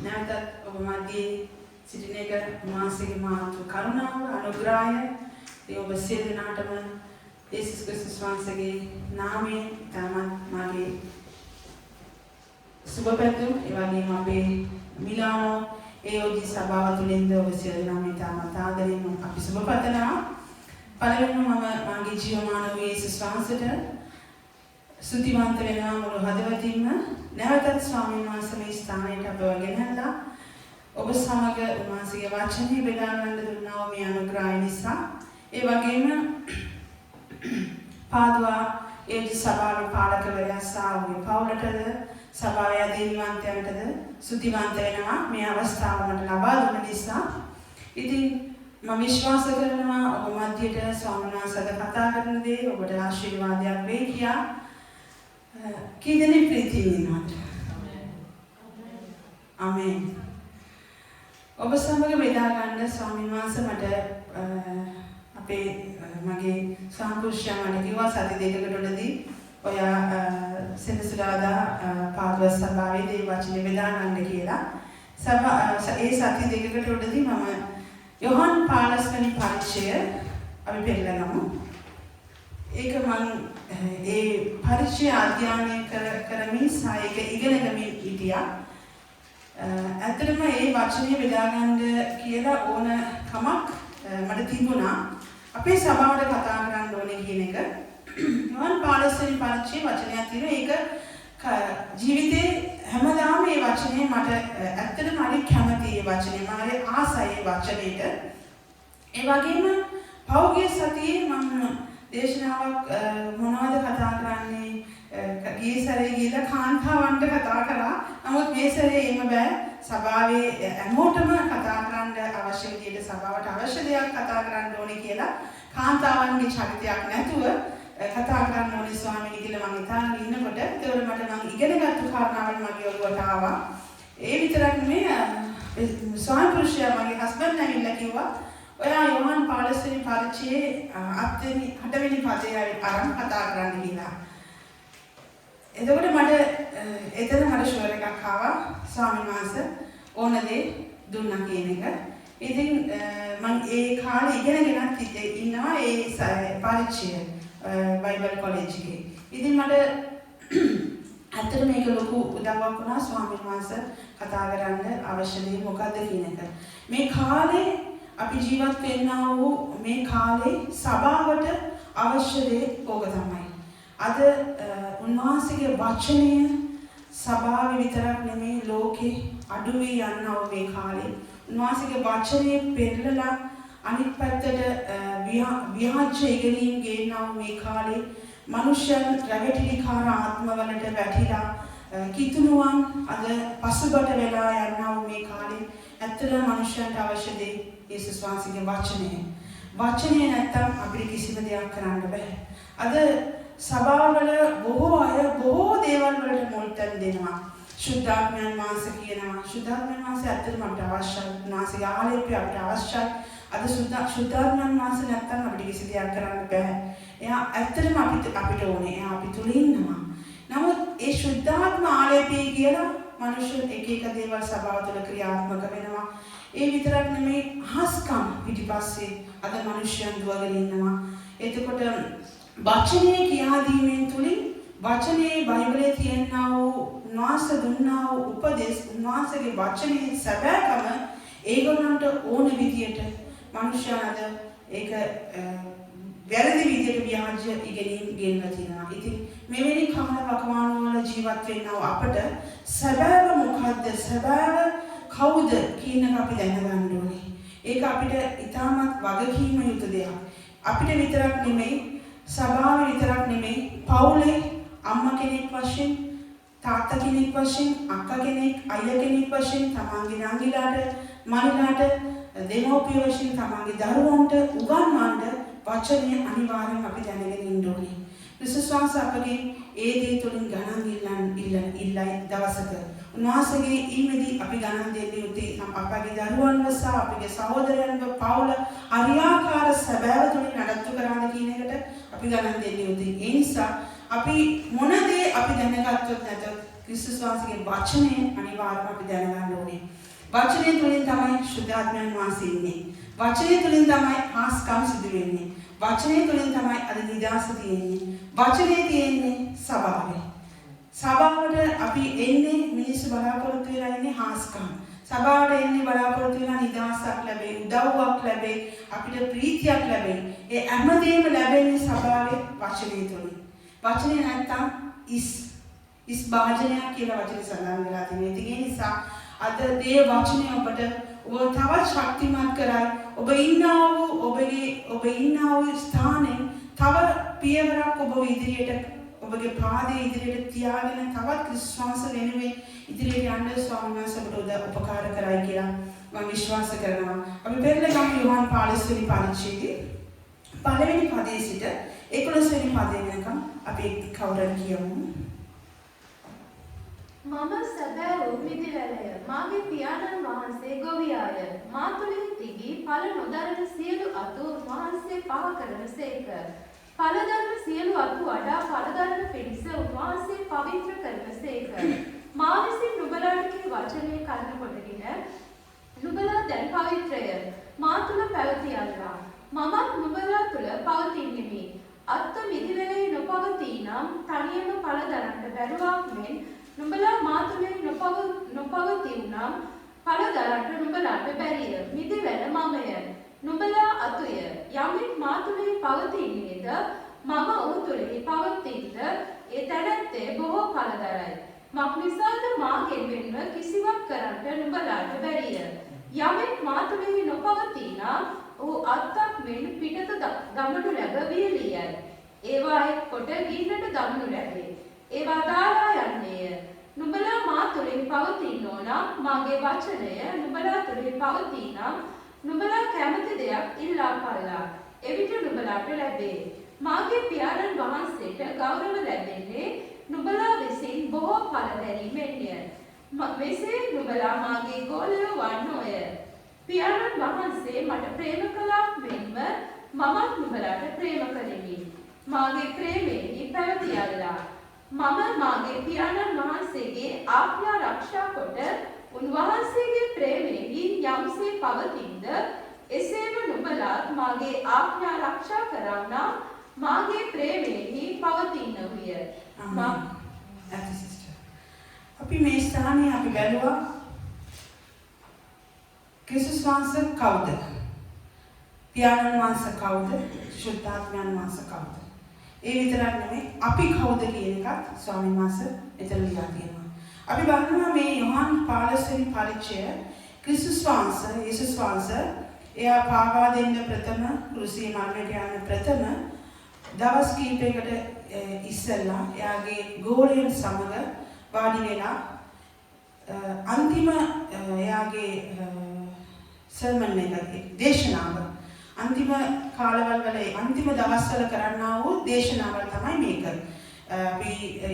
නැවතත් ඔබ මැදේ සිටින එක මාසික මාතු කරුණාව අනුග්‍රහය ඔබ සියලු දෙනාටම යේසුස් ක්‍රිස්තුස් වහන්සේගේ නාමයෙන් තමත් මාගේ සුබ පැතුම් ඒ වගේම අපේ මිලානෝ AOG සභාව තුළින්ද ඔබ සියලු දෙනාම තමත් ආදරෙන් අපි සුබ පතනවා. පළවෙනිම මම මාගේ ජීවමාන වූ යේසුස් වහන්සේට ස්තුතිවන්ත වෙනවා මුළු හදවතින්ම. නැවතත් ස්වාමීන් වහන්සේ මේ ස්ථානයට අපව ගෙනල්ලා ඔබ සමග උන්වහන්සේගේ වචනේ බෙදා ගන්න දුන්නා මේ අනුග්‍රහය නිසා. ඒ වගේම පාදුවා ඒ සභාවේ පාලකවරයා සාවුගේ පවුලටද සභාවේ අධිවන්තයන්ටද ස්තුතිවන්ත වෙනවා මේ අවස්ථාව මට ලබා දුන්න නිසා. ඉතින් මම විශ්වාස කරනවා ඔබ මැදියට ස්වාමීන් වහන්සේ කතා කරන දේ ඔබට ආශිර්වාදයක් වෙයි කියලා. කී දෙනෙක් ප්‍රීතියෙන් ඉන්නවද? ආමේන්. ඔබ සමග බෙදා ගන්න ස්වාමීන් වහන්සේ මට අපේ මගේ සාම්පුරුෂයා මට කිව්වා සති දෙකකට උඩදී ඔයා සෙනසුරාදා පාදව සභාවේදී වචනේ බෙදා ගන්න කියලා. ඒ සති දෙකකට උඩදී මම යොහන් 15 වෙනි පරිච්ඡය අපි පෙන්නගමු. ඒක මම ඒ පරිච්ඡය අධ්‍යයනය කරමින් සායක ඉගෙන ගමින් හිටියා. ඇත්තටම මේ වචනේ බෙදා ගන්න කියලා ඕන කමක් මට තිබුණා. අපේ සභාවට කතා කරන්න ඕනේ කියන එක. යොහන් 15 වෙනි පරිච්ඡය වචනයක් තියෙනවා. ඒක ජීවිතේ හැමදාම මේ වචනේ මට ඇත්තටම හරි කැමතියි මේ වචනේ. මම හරි ආසයි මේ වචනේට. ඒ වගේම පෞද්ගලික සතියේ මම දේශනාවක් මොනවද කතා කරන්නේ? ගියේ සැරේ ගිහලා කාන්තාවන්ට කතා කරා. නමුත් මේ සැරේ එහෙම බෑ. සභාවේ හැමෝටම කතා කරන්න අවශ්‍ය විදිහට සභාවට අවශ්‍ය දේවල් කතා කරන්න ඕනේ කියලා කාන්තාවන්ගේ චරිතයක් නැතුව කතා කරන්න ඕනේ ස්වාමීනි කියලා මම හිතාගෙන ඉන්නකොට ඒකට මට මම ඉගෙනගත්තු කාරණාවල් මගේ ඔළුවට ආවා. ඒ විතරක් නෙමෙයි ස්වාමි පුරුෂයා මගේ හස්බන්ඩ් ඇවිල්ලා කිව්වා ඔයා යොහන් 15 වෙනි පරිච්ඡයේ 8 වෙනි පදේ අරන් කතා කරන්න කියලා. එතකොට මට එතන මට ෂුවර් එකක් ආවා ස්වාමීන් වහන්සේ ඕන දේ දුන්නා කියන එක. ඉතින් මම ඒ කාලේ ඉගෙනගෙනත් ඉන්නවා ඒ පරිච්ඡය බයිබල් කොලෙජ් එකේ. ඉතින් මට අතට මේක ලොකු උදව්වක් වුණා ස්වාමීන් වහන්සේ කතා කරන්න අවශ්‍ය දේ මොකද්ද කියන එක. මේ කාලේ අපි ජීවත් වෙන්නා වූ මේ කාලේ සභාවට අවශ්‍ය දේ ඕක තමයි. අද උන්වහන්සේගේ වචනය සභාවේ විතරක් නෙමෙයි ලෝකේ අඩු වී යනවා මේ කාලේ. උන්වහන්සේගේ වචනේ පෙරලලා අනිත් පැත්තට ව්‍යාජ ඉගෙනීම් ගේනවා මේ කාලේ. මනුෂ්‍යයන් රැවටිලිකාර ආත්මවලට වැටිලා කිතුණුවන් අද පසුබට වෙලා යනවා මේ කාලේ. ඇත්තටම මනුෂ්‍යයන්ට අවශ්‍ය දේ යේසුස් වහන්සේගේ වචනය. වචනය නැත්තම් අපිට කිසිම දෙයක් කරන්න බෑ. අද සභාවල බොහෝ අය බොහෝ දේවල් වලට මුල් තැන් දෙනවා. සුද්ධාත්මයන් වහන්සේ කියනවා. සුද්ධාත්මයන් වහන්සේ ඇත්තටම අපිට අවශ්‍යයි. උන්වහන්සේගේ ආලේපය අපිට අවශ්‍යයි. අද සුද්ධාත්මයන් වහන්සේ නැත්තම් අපිට කිසි දෙයක් කරන්න බෑ. එයා ඇත්තටම අපිට ඕනේ. එයා අපි තුල ඉන්නවා. නමුත් ඒ සුද්ධාත්ම ආලේපය කියලා මනුෂ්‍ය එක දේවල් සභාව තුළ ක්‍රියාත්මක වෙනවා. ඒ විතරක් නෙමෙයි හස්කම් පිටිපස්සේ අද මනුෂ්‍යයන් දුවගෙන ඉන්නවා. එතකොට වචනේ කියා දීමෙන් තුලින් වචනේ බයිබලයේ තියෙනා වූ උන්වහන්සේ දුන්නා වූ උපදේශ උන්වහන්සේගේ වචනේ සැබෑකම ඒගොල්ලන්ට ඕන විදියට මනුෂ්‍යයන් අද ඒක වැරදි විදියට ව්‍යාජ ඉගෙනීම් ගෙන්නලා තියෙනවා. ඉතින් මෙවැනි කාල වකවානු වල ජීවත් වෙන්නව අපට සැබෑව මොකද්ද? සැබෑව කවුද කියන එක අපි දැනගන්න ඕනේ. ඒක අපිට ඉතාමත් වගකීම යුතු දෙයක්. අපිට විතරක් නෙමෙයි, සභාවේ විතරක් නෙමෙයි, පවුලේ අම්මා කෙනෙක් වශයෙන්, තාත්තා කෙනෙක් වශයෙන්, අක්කා කෙනෙක්, අයියා කෙනෙක් වශයෙන්, තමන්ගේ නංගිලාට, මල්ලාට, දෙමව්පිය වශයෙන් තමන්ගේ දරුවන්ට උගන්වන්න වචනය අනිවාර්යෙන් අපි දැනගෙන ඉන්න ඕනේ. විශ්වාස අපගේ ඒ දේ තුලින් ගණන් ඉල්ලයි දවසක. උන්වහන්සේගේ ඊමේදී අපි ගණන් දෙන්නේ උතේ අපගේ දරුවන්ව සහ අපගේ සහෝදරයන්ව පවුල අරියාකාර සැබෑව තුලින් නඩත්තු කරන්න කියන එකට අපි ගණන් දෙන්නේ උතේ. ඒ නිසා අපි මොන දේ අපි දැනගත්තොත් නැතත් ක්‍රිස්තුස් වහන්සේගේ වචනය අනිවාර්යයෙන්ම අපි දැනගන්න ඕනේ. වචනය තුලින් තමයි ශුද්ධාත්මයන් වහන්සේ ඉන්නේ. වචනය තුලින් තමයි හාස්කම් සිදු වෙන්නේ. වචනය තුලින් තමයි අද නිදහස තියෙන්නේ. වචනේ තියෙන්නේ සභාවේ. සභාවට අපි එන්නේ මිනිස්සු බලාපොරොත්තු වෙලා ඉන්නේ හාස්කම්. සභාවට එන්නේ බලාපොරොත්තු වෙලා නිදහසක් ලැබෙයි, උදව්වක් ලැබෙයි, අපිට ප්‍රීතියක් ලැබෙයි. ඒ හැමදේම ලැබෙන්නේ සභාවේ වචනේ තුලින්. වචනේ නැත්තම් ඉස් භාජනයක් කියලා වචනේ සඳහන් වෙලා තියෙනවා. ඒ නිසා අද දේ වචනේ ඔබ තවත් ශක්තිමත් කරයි. ඔබ ඉන්නා වූ ස්ථානයේ තව පියවරක් ඔබ ඉදිරියට ඔබගේ පාදයේ ඉදිරියට තියාගෙන තවත් ක්‍රිස්තුස් වෙනුවෙන් ඉදිරියට යන්න ස්වාමීන් වහන්සේ ඔබට උපකාර කරයි කියලා මම විශ්වාස කරනවා. අපි පෙරලගම් යෝහන් 15 වෙනි පරිච්ඡේදයේ පළවෙනි පදයේ සිට 11 වෙනි පදය වෙනකම් අපි කවුරුන් කියමු. මම සැබෑ වූ මිදිවැලය, මාගේ පියාණන් වහන්සේ ගොවියාය. මා තුළින් තිබී ඵල නොදරන සියලු අතු වහන්සේ පහ කරන සේක. ඵලදරන සියලු අතු වඩා ඵලදරන පිණිස උන්වහන්සේ පවිත්‍ර කරන සේක. මා විසින් නුඹලාට කී වචනේ කන්න කොටගෙන නුඹලා දැන් පවිත්‍රය. මා තුළ පැවතියල්ලා. මමත් නුඹලා තුළ පවතින්නෙමි. අත්ත මිදිවැලේ නොපවතී නම් තනියම ඵල දරන්න බැරුවක් මෙන් නුඹලා මා තුළින් නොපවතී නම් ඵල දරන්න නුඹලාට බැරිය. මිදිවැල මමය, නුඹලා අතුය. යමෙක් මා තුළින් පවතින්නේද මම ඔහු තුළින් පවතිනද ඒ තැනැත්තේ බොහෝ ඵල දරයි. මක්නිසාද මාගෙන් වෙන්ව කිසිවක් කරන්න නුඹලාට බැරිය. යමෙක් මා තුළින් නොපවතී නම් ඔහු අත්තක් මෙන් පිටත දමනු ලැබ වියලියයි. ඒවා එක් කොට ගින්නට දමනු ලැබේ. ඒවා දාලා යන්නේය. නුඹලා මා තුළින් පවතිනෝ නම් මාගේ වචනය නුඹලා තුළින් පවතී නම් නුඹලා කැමති දෙයක් ඉල්ලා පල්ලා. එවිට නුඹලාට ලැබේ. මාගේ පියාණන් වහන්සේට ගෞරව ලැබෙන්නේ නුඹලා විසින් බොහෝ ඵල දැරීමෙන්ය. මෙසේ නුඹලා මාගේ ගෝලයෝ වන්නෝය. පියාණන් වහන්සේ මට ප්‍රේම කළා මෙන්ම මමත් නුඹලාට ප්‍රේම කළෙමි. මාගේ ප්‍රේමයෙහි පැවතියල්ලා. මම මාගේ පියාණන් වහන්සේගේ ආඥා ආරක්ෂා කොට උන්වහන්සේගේ ප්‍රේමයෙහි යම්සේ පවතිනද එසේම නුඹලාත් මාගේ ආඥා ආරක්ෂා කරන්නා මාගේ ප්‍රේමයෙහි පවතින්නවිය. අපි මේ ස්ථානයේ අපි බැලුවා ක්‍රිස්තුස් වහන්සේ කවුද? පියාණන් වහන්සේ කවුද? ශුද්ධාත්මයන් වහන්සේ කවුද? ඒ විතරක් නෙමෙයි අපි කවුද කියන එකත් ස්වාමීන් වහන්සේ එතන ලියලා තියෙනවා. අපි බලනවා මේ යෝහන් 15 වෙනි පරිච්ඡය ක්‍රිස්තුස් වහන්සේ, යේසුස් වහන්සේ එයා පාවා දෙන්න ප්‍රථම කුරුසිය මරණයට යන ප්‍රථම දවස් කිහිපයකට ඉස්සෙල්ලා එයාගේ ගෝලයන් සමග වාඩි වෙලා අන්තිම එයාගේ සර්මන් එකේ දේශනාව අන්තිම කාලවල වල අන්තිම දවස්වල කරන්නා වූ දේශනාවල් තමයි මේක. අපි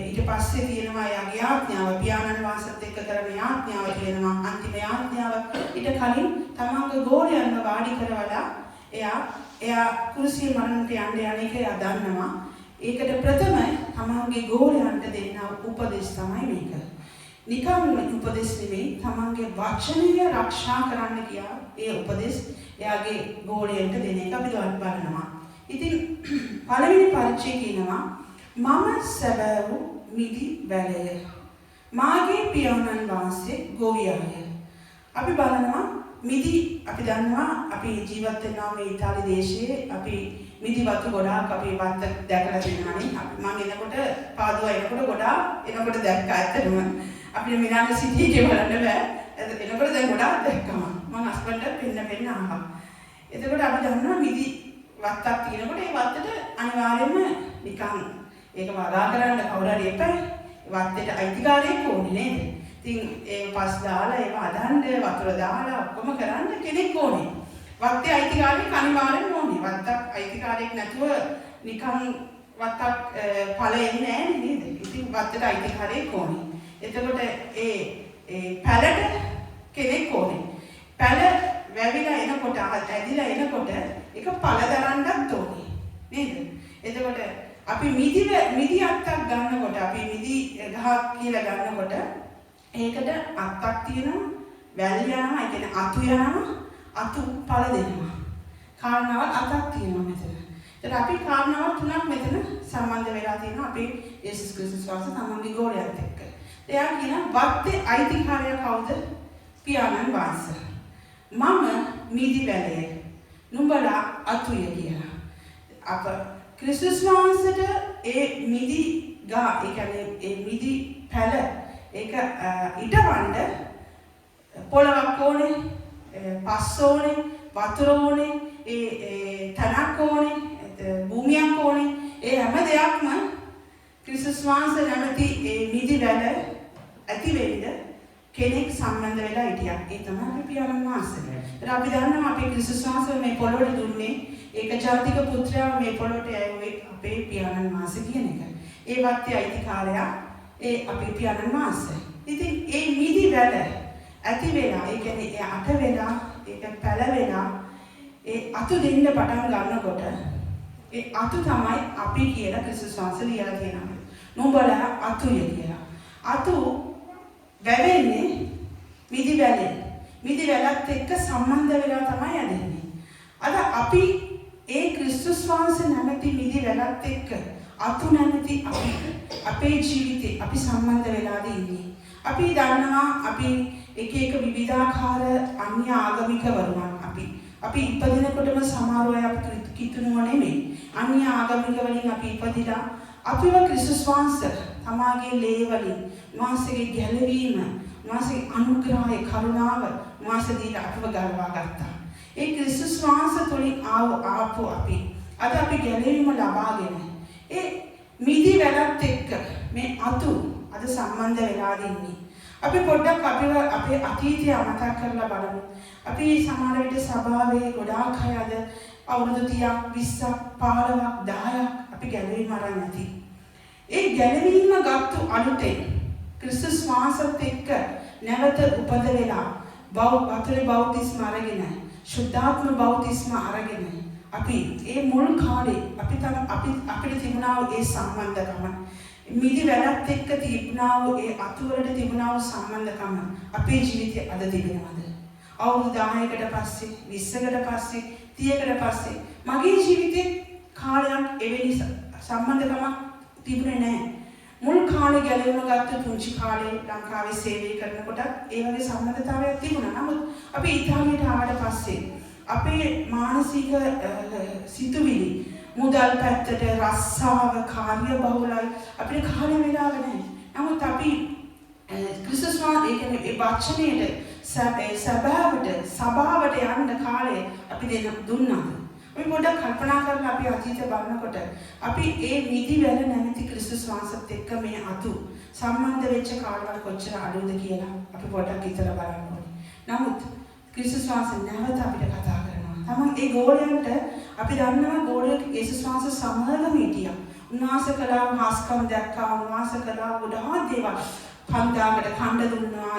ඊට පස්සේ තියෙනවා එයාගේ ආඥාව, පියාණන් වහන්සේත් එක්ක කරන ආඥාව තියෙනවා. අන්තිම ආඥාව ඊට කලින් තමන්ගේ ගෝලයන්ව වාඩි කරවලා එයා කුරුසිය මරණයට යන්න යන්නේක එයා දන්නවා. ඒකට ප්‍රථම තමන්ගේ ගෝලයන්ට දෙන්න උපදෙස් තමයි මේක. නිකම් උපදෙස් නෙමෙයි, තමන්ගේ වචනය ආරක්ෂා කරන්න කියා ඒ උපදෙස් එයාගේ ගෝලයන්ට දෙන එක අපි බලනවා. ඉතින් පළවෙනි පරිච්ඡේදය කියනවා මම සැබෑ වූ මිදි වැලය, මාගේ පියාණන් වහන්සේ ගොවියාය. අපි බලනවා මිදි, අපි දන්නවා අපි ජීවත් වෙනවා මේ ඉතාලි දේශයේ. අපි මිදි වතු ගොඩාක් අපි වත්ත දැකලා තියෙනවානේ. මම එනකොට පාදුවා එනකොට ගොඩාක් එනකොට දැක්කා. ඇත්තටම අපිට මිලාන සිටියේ බලන්න බෑ. එනකොට දැන් ගොඩාක් දැක්කම මම හස්බන්ඩ්ට පෙන්න ආවා. එතකොට අපි දන්නවා මිදි වත්තක් තියෙනකොට ඒ වත්තට අනිවාර්යයෙන්ම නිකන් ඒක වගා කරන්න කවුරු හරි එපා. වත්තේට අයිතිකාරයෙක් ඕනේ නේද? ඉතින් ඒ පස් දාලා ඒක හදන්න වතුර දාලා ඔක්කොම කරන්න කෙනෙක් ඕනේ. වත්තේ අයිතිකාරයෙක් අනිවාර්යෙන්ම ඕනේ. වත්තක් අයිතිකාරයෙක් නැතුව නිකන් වත්තක් ඵල එන්නේ නැහැ නේද? ඉතින් වත්තේට අයිතිකාරයෙක් ඕනේ. එතකොට ඒ පැලට කෙනෙක් ඕනේ. පැල වැවිලා එනකොට ඇදිලා එනකොට ඒක ඵල දරන්නත් ඕනේ නේද? එතකොට අපි මිදි අත්තක් ගන්නකොට අපි මිදි ගහක් කියලා ගන්නකොට ඒකට අත්තක් තියෙනවා, වැල් යනවා, ඒ කියන්නේ අතු යනවා, අතු පළ දෙනවා. කාරණාවක් අතක් තියෙනවා මෙතන. ඒත් අපි කාරණාවක් තුනක් මෙතන සම්බන්ධ වෙලා තියෙනවා අපේ යේසුස් ක්‍රිස්තුස් වහන්සේ තමන්ගේ ගෝලයත් එක්ක. එයා කියන වත්තේ අයිතිකාරය කවුද? පියාණන් වහන්සේ. මම මිදි වැලේ නුඹලා අතුය කියලා. අප ක්‍රිස්තුස් වහන්සේට ඒ මිදි ගා ඒ කියන්නේ ඒ මිදි පැල ඒක ඊටවන්න පොළවක් ඕනේ, පස් ඕනේ, වතුර ඕනේ, ඒ තනක් ඕනේ, භූමියක් ඕනේ. ඒ හැම දෙයක්ම ක්‍රිස්තුස් වහන්සේ නැමැති ඒ මිදි වැල ඇති වෙන්න කෙනෙක් සම්බන්ධ වෙලා හිටියා. ඒ තමයි අපි පියාණන් වහන්සේ. ඒත් අපි දන්නවා අපේ ක්‍රිස්තුස් වහන්සේ මේ පොළොවට දුන්නේ ඒක ජාතික පුත්‍රයා මේ පොළොවට ඇවිත් අපේ පියාණන් වහන්සේ කියන එක. ඒ වත්තේ අයිතිකාරයා ඒ අපේ පියාණන් වහන්සේ. ඉතින් ඒ මිදි වැල ඇති වෙලා ඒ කියන්නේ ඒ අට වෙලා ඒක පැල වෙලා ඒ අතු දෙන්න පටන් ගන්නකොට ඒ අතු තමයි අපි කියලා ක්‍රිස්තුස් වහන්සේ ලියලා තියෙනවා. නුඹලා අතුය කියලා. අතු වැවෙන්නේ මිදි වැලෙන්. මිදි වැලත් එක්ක සම්බන්ධ වෙලා තමයි යන්නේ. අද අපි ඒ ක්‍රිස්තුස් වහන්සේ නැමැති මිදි වැලත් එක්ක අතු නැමැති අපේ ජීවිතේ අපි සම්බන්ධ වෙලාද ඉන්නේ. අපි දන්නවා අපි එක විවිධාකාර අන්‍ය ආගමික වරුන් අපි ඉපදිනකොටම සමහර අය අපි කිතුනුව නෙමෙයි. අන්‍ය ආගමික වලින් අපි ඉපදිලා අපිව ක්‍රිස්තුස් වහන්සේ තමාගේ ලේ වලින් මාසෙගේ ගැලවීම, මාසෙගේ අනුග්‍රහය, කරුණාව මාසෙ දීලා අපිව ගලවා ගත්තා. ඒ ක්‍රිස්තුස් වහන්සේ තුලින් ආපු අපි අද අපි ගැලවීම ලබාගෙන ඒ මිදි වැලත් එක්ක මේ අතු අද සම්බන්ධ වෙලා ඉන්නේ. අපි පොඩ්ඩක් අපේ අතීතය අමතක කරලා බලමු. අපි සමහර විට සභාවේ ගොඩාක් අය අද අවුරුදු 30ක් 20ක් 15ක් 10ක් අපි ගැලවීම අරන් නැති. ඒ ගැලවීම ගත්තු අලුතෙන් ක්‍රිස්තුස් වහන්සේත් එක්ක නැවත උපද වෙලා වතුරේ බෞතිස්ම අරගෙන ශුද්ධාත්ම බෞතිස්ම අරගෙන අපි ඒ මුල් කාලේ අපිට තිබුණා ඒ සම්බන්ධකම මිදි වැලත් එක්ක තිබුණා ඒ අතු වලට තිබුණා සම්බන්ධකම අපේ ජීවිතේ අද තිබෙනවද? අවුරුදු 10කට පස්සේ 20කට පස්සේ 30කට පස්සේ මගේ ජීවිතේ කාලයක් එවැනි සම්බන්ධකමක් තිබුණේ නැහැ. මුල් කාලේ ගැලවෙන ගත්ත පුංචි කාලේ ලංකාවේ සේවය කරනකොට ඒ වගේ සම්බන්ධතාවයක් තිබුණා. නමුත් අපි ඉතාලියට ආවට පස්සේ අපේ මානසික සිතුවිලි මුදල් පැත්තට රස්සාව කාර්ය බහුලයි අපිට කාලය වෙලාව නැහැ. නමුත් අපි ක්‍රිස්තුස් වහන්සේ කියන්නේ ඒ වචනයේට සභාවට යන්න කාලය අපි දුන්නා. අපි පොඩ්ඩක් කල්පනා කරලා අපි අතීතය බලනකොට අපි ඒ මිදි වැල නැමැති ක්‍රිස්තුස් වහන්සේත් එක්ක මේ අතු සම්බන්ධ වෙච්ච කාලවල කොච්චර අඩුද කියලා අපි පොඩ්ඩක් හිතලා බලන්න ඕනේ. නමුත් ක්‍රිස්තුස් වහන්සේ නැවත අපිට කතා කරනවා. තමන් ඒ ගෝලයන්ට අපි දන්නවා ගෝලයක යේසුස් වහන්සේ සමගම හිටියා. උන්වහන්සේ කළා මාස්කම් දැක්කා, උන්වහන්සේ කළා ගොඩාක් දේවල්. පන්දාකට කණ්ඩ දුන්නා,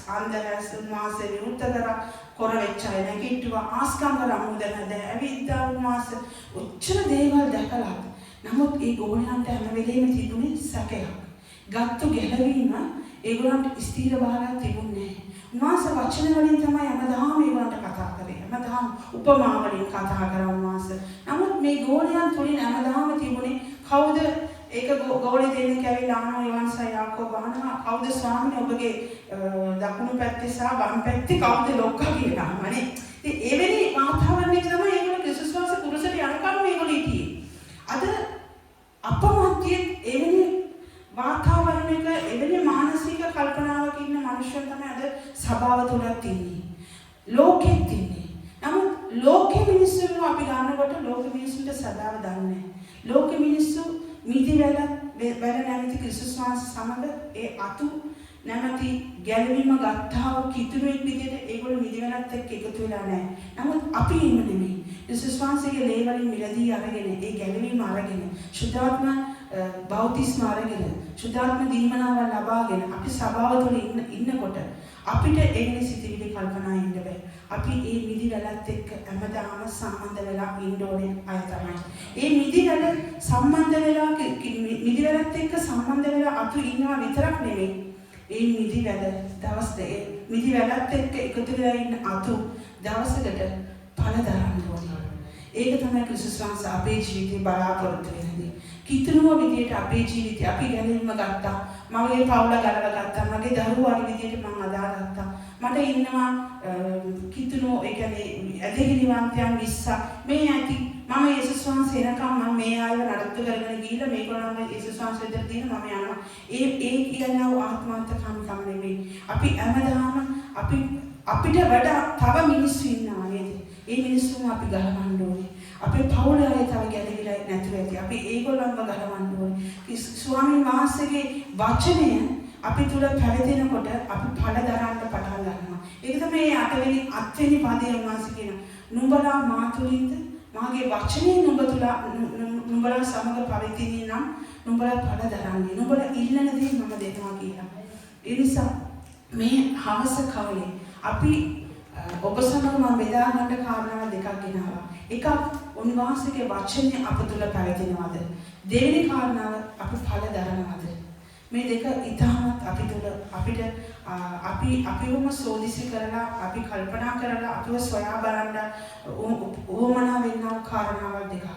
අන්දරස් උන්වහන්සේ විරුද්ධ කරා, කොර වෙච්ච අය නැගිට්ටුවා, ආස්කම් කරා මුදනද ඇවිද්දා උන්වහන්සේ ඔච්චර දේවල් දැකලා. නමුත් ඒ ගෝලයන්ට හැම වෙලේම තිබුණේ සැකයක්. ගත්තු ගැලවීම ඒගොල්ලන්ට ස්ථීර භාවයක් තිබුණේ නැහැ. උන්වහන්සේ වචන වලින් තමයි හැමදාම ඒගොල්ලන්ට කතා කරේ. හැමදාම උපමා වලින් කතා කරා උන්වහන්සේ. නමුත් මේ ගෝලයන් තුලින් හැමදාම තිබුණේ කවුද ඒක ගෝලේ දෙන්නේ කැවිලා ආනෝ යෝහන්සයි යාකෝබ ආනවා කවුද ස්වාමීනි ඔබගේ දකුණු පැත්තේ සහ වම් පැත්තේ කවුද ලොක්කා කියලා අහන්නේ. ඉතින් එවැනි වාතාවරණයක තමයි ඒගොල්ලෝ ක්‍රිස්තුස් වහන්සේ කුරුසට යනකම් ඒගොල්ලෝ හිටියේ. අද අපමණ්තිය එවැනි වාතාවරණයක එවැනි මානසික කල්පනාවක ඉන්න මිනිස්සුන් තමයි අද සභාව තුලත් ඉන්නේ. ලෝකෙත් ඉන්නේ. නමුත් ලෝකෙ මිනිස්සුන්ව අපි ගන්නකොට ලෝක මිනිස්සුන්ට සදාව දන්නේ නැහැ. ලෝක මිනිස්සු මිදි වැල නැමැති ක්‍රිස්තුස් වහන්සේ සමග ඒ අතු නැමැති ගැලවීම ගත්තා වූ කිතුරුෙක් විදිහට ඒගොල්ලෝ මිදි වැලත් එක්ක එකතු වෙලා නැහැ. නමුත් අපි එහෙම නෙමෙයි. ක්‍රිස්තුස් වහන්සේගේ ලේ වලින් මිලදී අරගෙන ඒ ගැලවීම අරගෙන ශුද්ධාත්ම බෞතිස්ම අරගෙන ශුද්ධාත්ම දීමනාව ලබාගෙන අපි සභාව තුළ ඉන්නකොට අපිට එන්නේ සිතිවිලි කල්පනා ඉන්න බෑ. අපි මේ මිදි වැලත් එක්ක හැමදාම සම්බන්ධ වෙලා ඉන්න ඕනේ අය තමයි. මේ මිදි වැල සම්බන්ධ වෙලා මිදි වැලත් එක්ක සම්බන්ධ වෙලා අතු ඉන්නවා විතරක් නෙමෙයි. මේ මිදි වැල දවස් දෙකේ මිදි වැලත් එක්ක එකතු වෙලා ඉන්න අතු දවසකට ඵල දරන්න ඕනේ. ඒක තමයි ක්‍රිස්තුස් වහන්සේ අපේ ජීවිතේ බලාපොරොත්තු වෙන්නේ. කිතුනුව විදියට අපේ ජීවිතේ අපි ගැනීම ගත්තා. මගේ පවුල ගලව ගත්තා. මගේ දරුවාගේ විදියට මම අදාගත්තා. මට ඉන්නවා කිතුනෝ ඒ කියන්නේ ඇදහිලිවන්තයන් 20ක් මේ ඇති මම යේසුස් වහන්සේ එනකම් මම මේ ආයව නඩත්තු කරගෙන ගිහිල්ලා මේගොල්ලන්ව යේසුස් වහන්සේ දෙතර දින මම යනවා. ඒ කියනවා ආත්මාර්ථකම් නෙමෙයි. අපි හැමදාම අපිට වඩා තව මිනිස්සු ඉන්නවා නේද? ඒ මිනිස්සුන් අපි ගලවන්න ඕනේ. අපේ පවුල අය තව ගැලවිලා නැතුව ඇති. අපි ඒගොල්ලන්ව ගලවන්න ඕනේ. ස්වාමීන් වහන්සේගේ වචනය අපි තුල පැවතෙනකොට අපි ඵල දරන්න පටන් ගන්නවා. ඒක තමයි 8වෙනි පදයේ වහන්සේ කියන නුඹලා මා තුලින්ද මාගේ වචනේ නුඹලා සමග පවතින්නේ නම් නුඹලා ඵල දරන්නේ. නුඹලා ඉල්ලන දේ මම දෙනවා කියලා. ඒ නිසා මේ හවස කාලේ අපි ඔබ සමග මම බෙදා ගන්න කාරණා දෙකක් ගෙනාවා. එකක් උන්වහන්සේගේ වචනේ අප තුල පැවතෙනවද? දෙවෙනි කාරණාව අපි ඵල දරනවද? මේ දෙක ඉතාමත් අපි තුල අපිවම සෝදිසි කරලා අපි කල්පනා කරලා අපිව සොයා බලන්න ඕමනා වෙනා කාරණාවල් දෙකක්.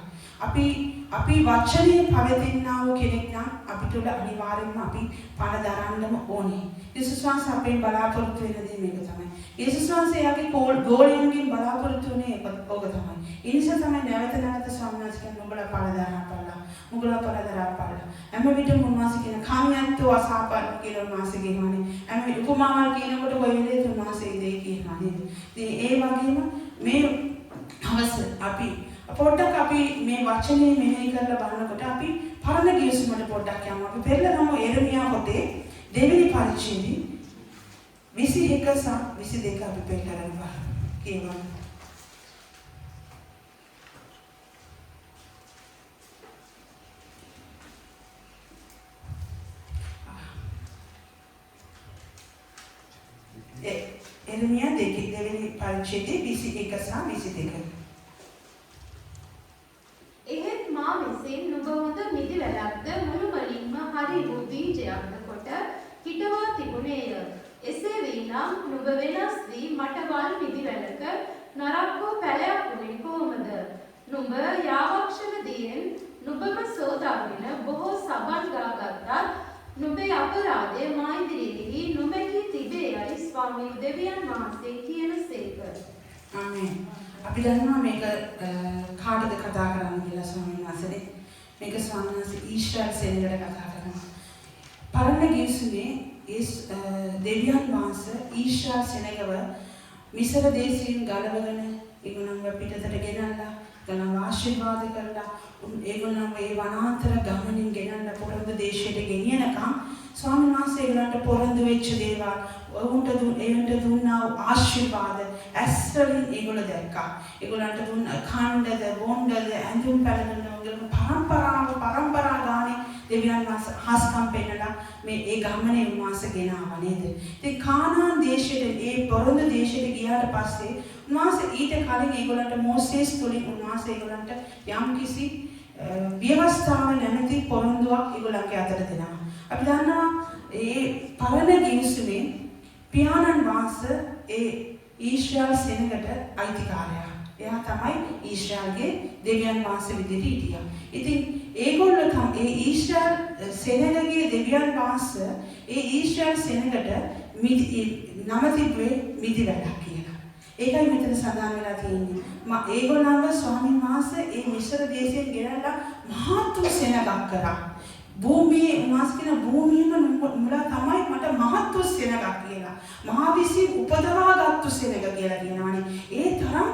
අපි වචනේ පවතිනා වූ කෙනෙක් නම් අපි තුල අනිවාර්යයෙන්ම අපි ඵල දරන්නම ඕනේ. යේසුස් වහන්සේ අපෙන් බලාපොරොත්තු වෙන දේ මේක තමයි. යේසුස් වහන්සේ යාගේ ගෝලයන්ගෙන් බලාපොරොත්තු වෙන්නේ ඕක තමයි. ඒ නිසා තමයි නැවත ස්වාමීන් වහන්සේ කියන නුඹලා ඵල දරන්නපල්ලා. නුඹලා ඵල දරන්නපල්ලා. හැම විටම උන්වහන්සේ කියන කාමයන්තෝ අසාපන්න කියලා උන්වහන්සේ කියනවානේ. හැම උපමාවල් කියනකොට කොයි වෙලේද උන්වහන්සේ දෙය කියනවා නේද? ඉතින් ඒ වගේම මේ අවස පොඩ්ඩක් අපි මේ වචනේ මෙහෙය කරලා බලනකොට අපි පරණ ගිවිසුමට පොඩ්ඩක් යමු. අපි පෙරලනම එරමියා පොතේ දෙවෙනි පරිච්ඡේදයේ 21 සහ 22 අපි පෙරලන කියනවා. එරමියා දෙවෙනි පරිච්ඡේදයේ 21 සහ 22. එහෙත් මා විසින් නුඹ හොඳ මිදි වැලක්ද මුළුමනින්ම හරි වූ බීජයක්ද කොට හිටවා තිබුණේය. එසේ වීනම් නුඹ වෙනස් වී මට වල් මිදි වැලක නරක් වූ පැලයක් වුණේ කොහොමද? නුඹ යාවක්ෂණ දියෙන් නුඹම සෝදාගෙන බොහෝ සබන් ගාගත්තත් නුඹේ අපරාධය මා ඉදිරියේදී නොමැකී තිබේයයි ස්වාමී දෙවියන් වහන්සේ කියනසේක. ආමේන්. අපි දන්නවා මේක කාටද කතා කරන්න කියලා ස්වාමීන් වහන්සේ. මේක ස්වාමීන් වහන්සේ ඊශ්‍රායල් සේනයට කතා කරනවා. පරණ ගිවිසුමේ දෙවියන් වහන්සේ ඊශ්‍රායල් සේනකව මිසර දේශයෙන් ගලවගෙන ඒගොල්ලන්ව පිටතට ගෙනල්ලා ගලව ආශිර්වාද කරලා ඒගොල්ලන්ව ඒ වනාන්තර ගමනින් ගෙනල්ලා පොරොන්දු දේශයට ගෙනියනකම් ස්වාමීන් වහන්සේ ඒගොල්ලන්ට පොරොන්දු වෙච්ච දේවල් ඒවන්ට දුන්නා වූ ආශිර්වාද ඇස්වලින් ඒගොල්ලෝ දැක්කා. ඒගොල්ලන්ට දුන්න ඛණ්ඩද බොණ්ඩද ඇඳුම් පැළඳුම් පරම්පරා ගානේ දෙවියන් වහන්සේ හස්කම් පෙන්නලා මේ ඒ ගමනේ උන්වහන්සේ ගෙනාවා නේද? ඉතින් කානාන් දේශයේ ඒ පොරොන්දු දේශයට ගියාට පස්සේ උන්වහන්සේ ඊට කලින් ඒගොල්ලන්ට මෝසෙස් තුලින් උන්වහන්සේ ඒගොල්ලන්ට යම්කිසි ව්‍යවස්ථාව නැමැති පොරොන්දුවක් ඒගොල්ලන්ගේ අතට දෙනවා. අපි දන්නවා ඒ පරණ ගිවිසුමේ පියාණන් වහන්සේ ඒ ඊශ්‍රායල් සෙනගට අයිතිකාරයා. එයා තමයි ඊශ්‍රායල්ගේ දෙවියන් වහන්සේ විදිහට හිටියා. ඉතින් ඒගොල්ලෝ ඒ ඊශ්‍රායල් සෙනගගේ දෙවියන් වහන්සේ ඒ ඊශ්‍රායල් සෙනගට නම තිබ්බේ මිදි වැලක් කියලා. ඒකයි මෙතන සඳහන් වෙලා තියෙන්නේ. ඒගොල්ලන්ව ස්වාමීන් වහන්සේ ඒ මිශ්‍ර දේශයෙන් ගෙනල්ලා මහත් වූ සෙනගක් කරා. භූමියේ උන්වහන්සේ භූමියම මුලා තමයි මට මහත් වූ සෙනගක් කියලා. මහා විසින් උපදවාගත්තු සෙනග කියලා කියනවානේ. ඒ තරම්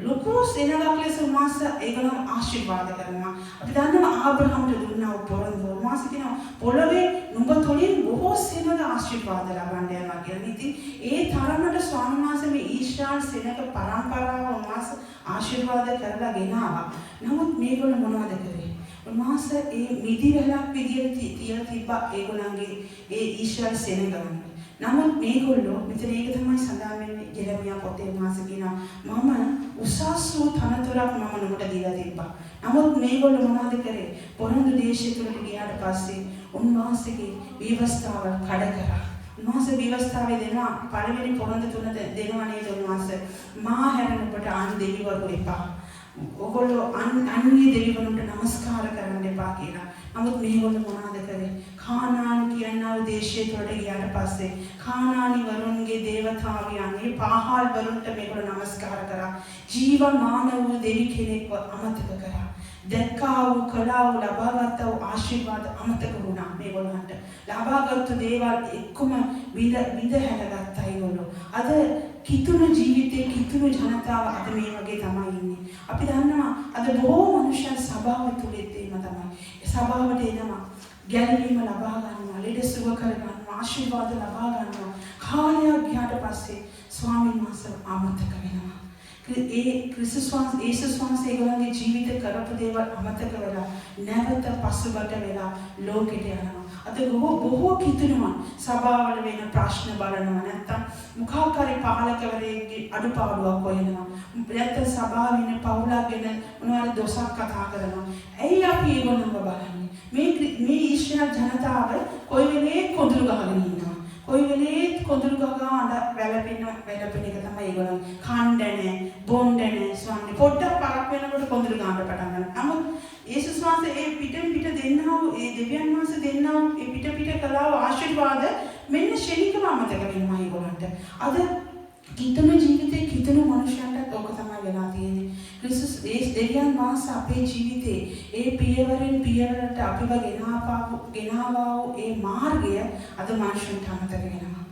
ලොකු සෙනගක් ලෙස උන්වහන්සේ ඒගොල්ලන් ආශිර්වාද කරනවා. අපි දන්නවා ආබ්‍රහම්ට දුන්නා වූ පොරොන්දුව. උන්වහන්සේ කියනවා පොළවේ නුඹ තුලින් බොහෝ සෙනග ආශිර්වාද ලබන්න යනවා කියලා. ඉතින් ඒ තරමට ස්වාමීන් වහන්සේ මේ ඊශ්‍රායල් සෙනග පරම්පරාව උන්වහන්සේ ආශිර්වාද කරලා ගෙනාවා. නමුත් මේගොල්ලෝ මොනවද කරේ? උන්වහන්සේ ඒ මිදි වැලක් විදියට තියලා තිබ්බා ඒගොල්ලන්ගේ ඒ ඊශ්‍රායල් සෙනගවන්ට. නමුත් මේගොල්ලෝ මෙතන ඒක තමයි සඳහන් වෙන්නේ යරමියා පොතේ මාස කියනවා මම උසස් වූ තනතුරක් මම නුඹට දීලා තිබ්බා. නමුත් මේගොල්ලෝ මොනවද කරේ? පොරොන්දු දේශය තුලට ගියාට පස්සේ උන්වහන්සේගේ විවස්ථාව කඩ කරා. උන්වහන්සේ විවස්ථාවේ දෙනවා පළවෙනි පොරොන්දු තුන දෙනවා නේද උන්වහන්සේ මා හැරෙන ඔබට අන් දෙවිවරු එපා. ඔගොල්ලෝ අන්‍ය දෙවිවරුන්ට නමස්කාර කරන්න එපා කියලා. නමුත් මේගොල්ලෝ මොනවද කරේ? කානාන් කියනා දේශය තුළට ගියාට පස්සේ කානානි වරුන්ගේ දේවතාවියන්ගේ පාහල් වරුන්ට මේගොල්ලෝ නමස්කාර කරා. ජීවමාන වූ දෙවි කෙනෙක්ව අමතක කරා. දැක්කා වූ කළා වූ ලබාගත් වූ ආශිර්වාද අමතක වුණා මේගොල්ලන්ට. ලබාගත් දේවල් එක්කම විඳ හැලගත්තා ඒගොල්ලෝ. අද කිතුණු ජීවිතේ කිතුණු ජනතාව අද මේ වගේ තමයි ඉන්නේ. අපි දන්නවා අද බොහෝ මනුෂ්‍යයන් සභාව තුලේ තේම තමයි. සභාවට එනවා ගැලවීම ලබා ගන්නවා, ලෙඩ සුව කර ගන්නවා, ආශිර්වාද ලබා ගන්නවා. කාලයක් ගියාට පස්සේ ස්වාමීන් වහන්සේ අමතක වෙනවා. ක්‍රිස්තුස් වහන්සේ ඒගොල්ලන්ගේ ජීවිත කරපු දේවල් අමතක වෙලා නැවත පසුබට වෙලා ලෝකෙට යනවා. අද බොහෝ කිතුණුවන් සභාවල වෙන ප්‍රශ්න බලනවා, නැත්තම් මොකක් හරි පාලකවරයෙක්ගේ අඩුපාඩුවක් හොයනවා, නැත්තම් සභාවේ ඉන්න පවුලක් ගැන මොනවාරි දොසක් කතා කරනවා. ඇයි අපි ඒගොල්ලන්ව බලන්නේ? මේ ඊශ්‍රායල් ජනතාව කොයි වෙලේ කොඳුරු ගහගෙන ඉන්නවා. කොයි වෙලේ කොඳුරු ගහගෙන අඬ වැළපෙන එක තමයි ඒගොල්ලන් කණ්ඩ නැහැ, බොණ්ඩ නැහැ. ස්වාමීනි පොඩ්ඩක් පරක් වෙනකොට කොඳුරු ගන්න පටන් ගන්නවා. නමුත් යේසුස් වහන්සේ ඒ පිට දෙන්නා වූ ඒ දෙවියන් වහන්සේ දෙන්නා වූ ඒ පිට කළා වූ ආශිර්වාද මෙන්න ශනිකව අමතක වෙනවා ඒගොල්ලන්ට. අද කිතුණු ජීවිතේ කිතුණු මනුෂ්‍යයන්ට ඔක තමයි වෙලා තියෙන්නේ. ක්‍රිස්තුස් ඒ දෙවියන් වහන්සේ අපේ ජීවිතේ ඒ පියවරෙන් පියවරට අපිව ගෙනාවා වූ ඒ මාර්ගය අද මනුෂ්‍යයන්ට අමතක වෙනවා.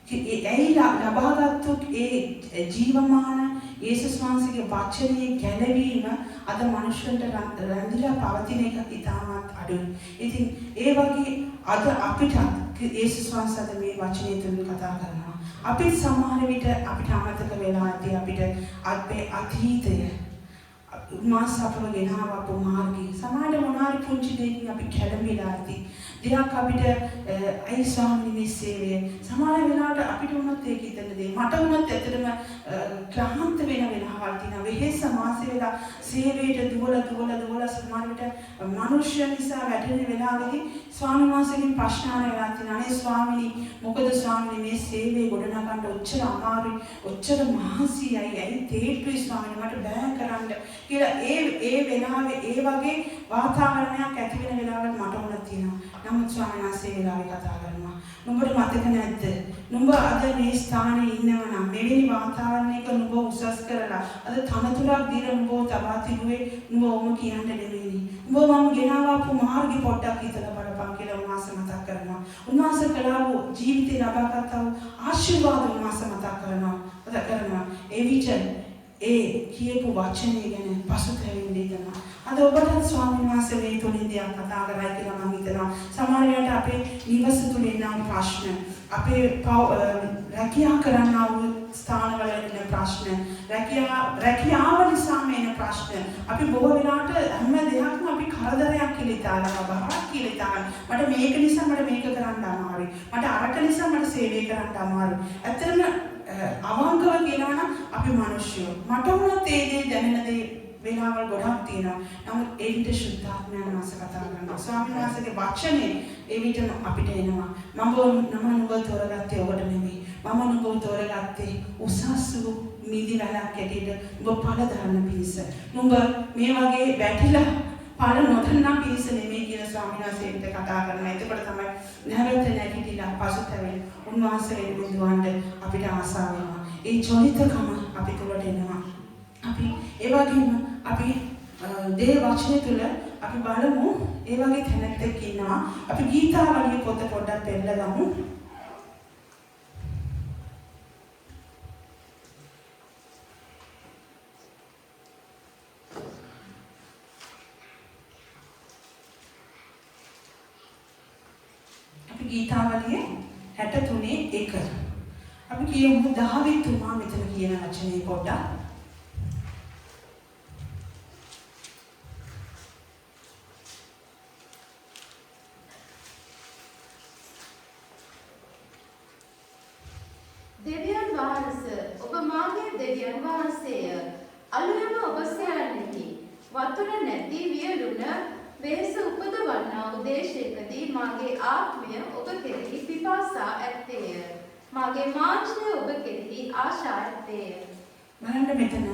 ඒ ලබාගත්තු ඒ ජීවමාන යේසුස් වහන්සේගේ වචනේ ගැලවීම අද මනුෂ්‍යයන්ට රැඳිලා පවතින එක ඉතාමත් අඩුයි. ඉතින් ඒ වගේ අද අපිට යේසුස් වහන්සේ අද මේ වචනේ තුලින් කතා කරනවා. අපි සමහර විට අපිට අමතක වෙලා ඇති අපිට අපේ අතීතය මාස අපව ගෙනාවපු මාර්ගය. සමහර මොනාරි පුංචි දෙයකින් අපි කැළඹිලා ඇති. දෙයක් අපිට අයි ස්වාමීනි මේ සේවය සමහර වෙලාවට අපිට වුණත් ඒක හිතන දේ මට වුණත් ඇත්තටම ක්ලාන්ත වෙන වෙලාවල් තියෙනවා. වෙහෙස මාසෙ වෙලා සේවයට දුවලා සමහර විට මනුෂ්‍ය නිසා වැටෙන වෙලාවෙදී ස්වාමීන් වහන්සේගෙන් ප්‍රශ්න අහන වෙලාවක් තියෙනවා. අනේ ස්වාමීනි මොකද ස්වාමීනි මේ සේවය ගොඩනගන්න ඔච්චර අමාරුයි, ඔච්චර මහන්සියයි, ඇයි තේට්ටුයි ස්වාමීනි මට බෑ කරන්න කියලා ඒ වෙලාවේ ඒ වගේ වාතාවරණයක් ඇති වෙන වෙලාවල් මට වුණත් තියෙනවා. නමුත් ස්වාමීන් වහන්සේ වෙලාවේ කතා කරනවා. නුඹට මතක නැද්ද? නුඹ අද මේ ස්ථානයේ ඉන්නවා නම් මෙවැනි වාතාවරණයක නුඹ උසස් කරලා අද තනතුරක් දීලා නුඹ තබා තිබුවේ නුඹ ඔම කියන්න නෙමෙයි. නුඹ මම ගෙනාවාපු මාර්ගෙ පොඩ්ඩක් හිතලා බලපන් කියලා උන්වහන්සේ මතක් කරනවා. උන්වහන්සේ කළා වූ ජීවිතේ ලබාගත් ආශිර්වාද උන්වහන්සේ මතක් කරනවා. ඒ විච ඒ කියපු වචනේ ගැන පසුතැවෙන්න දෙනවා. අද ඔබට ස්වාමීන් වහන්සේ මේ තුලින් දෙයක් කතා කරයි කියලා මම හිතනවා. සමහර වෙලාවට අපේ නිවස තුල එන ප්‍රශ්න, අපේ රැකියාව කරන්නා වූ ස්ථානවල එන ප්‍රශ්න, රැකියාව නිසා එන ප්‍රශ්න, අපි බොහෝ වෙලාවට හැම දෙයක්ම අපි කරදරයක් කියලා හිතානවා, බරක් කියලා හිතානවා. මට මේක නිසා මට මේක කරන්න අමාරුයි. මට අරක නිසා මට සේවය කරන්න අමාරුයි. ඇත්තටම අවංකව කියනවා නම් අපි මිනිස්සුયો. මට වුණත් ඒ දේ දැනෙන දේ වෙලාවල් ගොඩක් තියෙනවා. නමුත් ඒකට ශුද්ධාත්මයන් වහන්සේ කතා කරනවා. ස්වාමීන් වහන්සේගේ වචනේ ඒ විදිහම අපිට එනවා. මම නුඹ තෝරගත්තේ ඔබට නෙමෙයි. මම නුඹ තෝරගත්තේ උසස් වූ මිදි වැලක් ඇටියට නුඹ පළ දාන්න පිණිස. නුඹ මේ වගේ වැටිලා පළ නොදන්නා පිණිස නෙමෙයි කියලා ස්වාමීන් වහන්සේට කතා කරනවා. එතකොට තමයි නැවත නැගිටලා පසුතැවෙන උන්වහන්සේ වෙනුවෙන් අපිට ආසාව වෙනවා. ඒ ජොලිතකම අපි තුළට එනවා. අපි ඒ වගේම අපි දේ වචනය තුළ අපි බලමු ඒ වගේ තැනක් ඉන්නවා. අපි ගීතාවලිය පොත පොඩ්ඩක් පෙන්නගමු. අපි ගීතාවලියේ 63:1 අපි කියමු දාවීදුතුමා මෙතන කියන වචනේ පොඩ්ඩක්. දෙවියන් වහන්සේ ඔබ දෙවියන් වහන්සේය. අලුයම ඔබ සෑහෙති. වතුර නැති වියලුන වෙහෙස උපදවන්නා උදේශයකදී මාගේ ආත්මය ඔබ කෙරෙහි පිපාසා ඇත්තේය. මාගේ මාංශය ඔබ කෙරෙහි ආශා ඇත්තේය. බලන්න මෙතන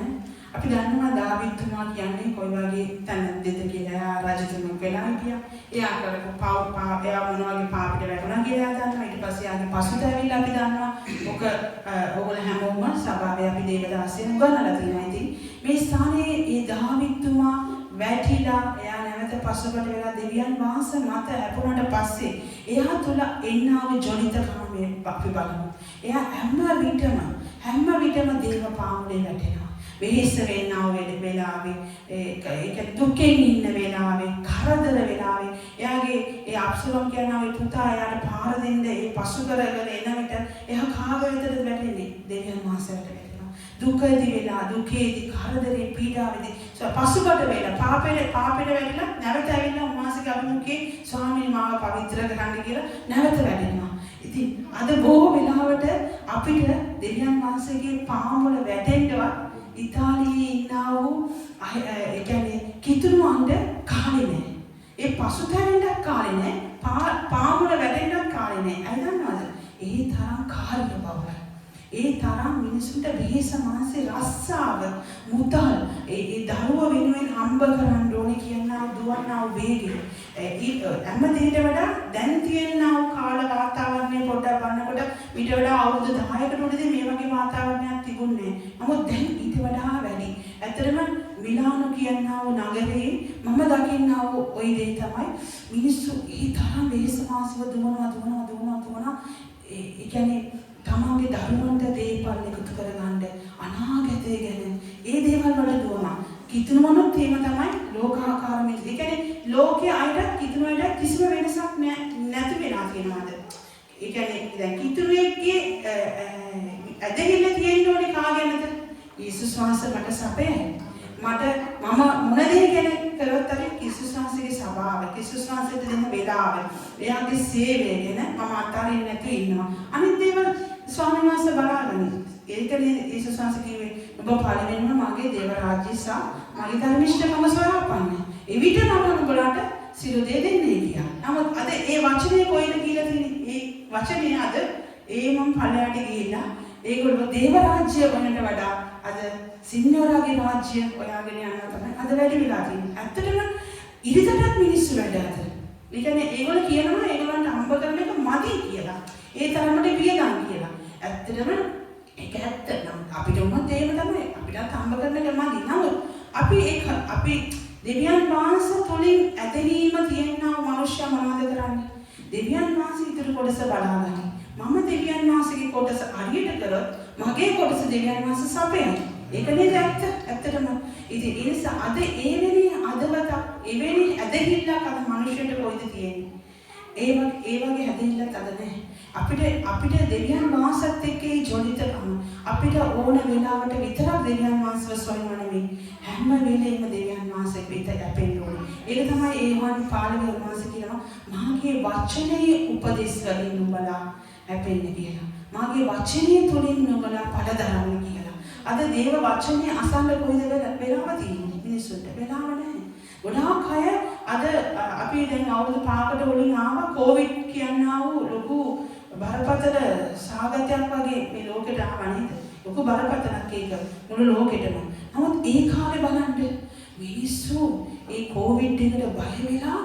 අපි දන්නවා දාවිද්තුමා කියන්නේ කොයි වගේ තැනක්ද කියලා. රජතුමෙක් වෙලා හිටියා. එයා කරපු එයා මොන වගේ පාපිට වැටුණා කියලා දන්නවා. ඊට පස්සේ යාගේ පසුතැවිල්ල අපි දන්නවා. ඔයගොල්ලෝ හැමෝම සභාවේ අපි දේවදාසයන් උගන්වලා තියෙනවා. ඉතින් මේ ස්ථානයේ ඒ දාවිද්තුමා වැටිලා එයා නැවත පසුබට වෙලා දෙවියන් වහන්සේ මත හැපුණාට පස්සේ එයා තුල එන්නා වූ ජනිතකම අපි බලමු. එයා හැම විටම දේව පාමුලේ වැටෙනවා. වෙහෙස වෙන්නා වූ වෙලාවේ ඒක දුකෙන් ඉන්න වෙලාවේ කරදර වෙලාවේ එයාගේ ඒ අප්සලොම් කියනවා ඒ පුතා එයාට පාර දෙන්න ඒ පසු කරගෙන එන විට එයා කාග වෙතද වැටෙන්නේ? දෙවියන් වහන්සේට වැටෙනවා. දුකේදී වෙලා දුකේදී කරදරේ පීඩාවේදී පසුබට වෙලා පාපෙට වැටිලා නැවත ඇවිල්ලා උන්වහන්සේගේ අභිමුඛේ ස්වාමීන් මාව පවිත්‍ර කරන්න කියලා නැවත වැටෙනවා. ඉතින් අද බොහෝ වෙලාවට අපිට දෙවියන් වහන්සේගේ පාමුල වැටෙන්නවත් ඉතාලියේ ඉන්නා වූ ඒ කියන්නේ කිතුණුවන්ට කාලේ නැහැ. ඒ පසුතැවෙන්නත් කාලේ නැහැ. පාමුල වැටෙන්නත් කාලේ නැහැ. අය දන්නවද? ඒ තරම් කාර්ය බව. ඒ තරම් මිනිසුන්ට වෙහෙස මාසේ රස්සාව මුදල් ඒ දරුව වෙනුවෙන් හම්බ කරන්න ඕනේ කියනවා දුවන්නා වූ වේගය. හැම දෙයකට වඩා දැන් තියෙනා වූ කාල වාතාවරණය පොඩ්ඩක් බලනකොට ඊට වඩා අවුරුදු 10කට උඩදී මේ වගේ වාතාවරණයක් තිබුණේ නැහැ. නමුත් දැන් ඊට වඩා වැඩි. ඇත්තටම මිලානෝ කියනා වූ නගරේ මම දකින්නා වූ ওই දේ තමයි මිනිස්සු ඒ තරම් වෙහෙස මාසව දුවනවා. ඒ කියන්නේ තමන්ගේ දරුවන්ට දේපල් එකතු කරගන්න අනාගතය ගැන ඒ දේවල් වලට දුවනවා. කිතුණුවනොත් එහෙම තමයි ලෝකාකාරමයි. ඒ කියන්නේ ලෝකයේ අයට කිතුණුවට කිසිම වෙනසක් නැති වෙනවා කියනවාද? ඒ කියන්නේ දැන් කිතුණුවේගේ ඇදහිල්ල තියෙන්න ඕනේ කාගෙන්ද? යේසුස් වහන්සේ මට සපයයි. මම මොන දේ ගැන කරොත් අර යේසුස් වහන්සේගේ සභාව, යේසුස් වහන්සේට දෙන වේලාව, එයාගේ සේවය ගැන මම අතාරින්න නැතුව ඉන්නවා. අනිත් දේවල් ස්වාමීන් වහන්සේ බලාගනි. ඒකනේ යේසුස් වහන්සේ කිව්වේ ඔබ පළවෙනිම මගේ දේව රාජ්‍ය සහ මගේ ධර්මිෂ්ඨකම සොයාපන්න. එවිට මම ඔබලාට සියලු දේ දෙන්නේ කියලා. නමුත් අද ඒ වචනේ කොයිද කියලා තියෙන්නේ? ඒ වචනේ අද මම ඵලයට ගිහිල්ලා ඒගොල්ලෝ දේව රාජ්‍ය වලට වඩා අද සිංහරාගේ රාජ්‍ය හොයාගෙන යනවා තමයි අද වැඩි වෙලා තියෙන්නේ. ඇත්තටම ඉරිදටත් මිනිස්සු වැඩ අද. ඒ කියන්නේ ඒගොල්ලෝ කියනවා ඒගොල්ලන්ට හම්බ කරන එක මදි කියලා. ඒ තරමට පියගන්න කියලා. ඇත්තටම ඒක ඇත්ත. අපිට උනත් එහෙම තමයි. අපිටත් හම්බ කරන එක මදි. නමුත් අපි දෙවියන් වහන්සේ තුලින් ඇදහිීම තියෙනා මනුෂ්‍ය මොනවද කරන්නේ? දෙවියන් වහන්සේ ඉදිරි කොටස බලාගන්න. මම දෙවියන් වහන්සේගේ කොටස හරියට කරොත් මගේ කොටස දෙවියන් වහන්සේ සපයයි. ඒක නේද ඇත්ත? ඇත්තටම ඉතින් ඒ නිසා අද එවැනි අදවත එවැනි ඇදහිල්ලක් අද මනුෂ්‍යයට කොයිද තියෙන්නේ? ඒ වගේ ඇදහිල්ලක් අද නැහැ. අපිට දෙවියන් වහන්සේත් එක්ක ඒ ජොලිතකම අපිට ඕන වෙලාවට විතරක් දෙවියන් වහන්සේව සොයන්න නෙමෙයි හැම වෙලේම දෙවියන් වහන්සේ පිට යැපෙන්න ඕනේ. ඒක තමයි ඒවන් පාළවේ වහන්සේ කියනවා මාගේ වචනේ උපදෙස් වලින් නුඹලා හැපෙන්න කියලා. මාගේ වචනේ තුලින් නුඹලා පළදරන්න කියලා. අද දේව වචනේ අසන්න කොයිද වෙලාව තියෙන්නේ? මිනිස්සුන්ට වෙලාව නැහැ. ගොඩාක් අය අද අපි දැන් අවුරුදු 5කට වලින් ආව කොවිඩ් කියනවා වූ ලොකු බරපතල සාගතයක් වගේ මේ ලෝකෙට ආවා නේද? ලොකු බරපතලක් ඒක මුළු ලෝකෙටම. නමුත් ඒ කාලේ බලන්න මිනිස්සු ඒ කොවිඩ් එකට බය වෙලා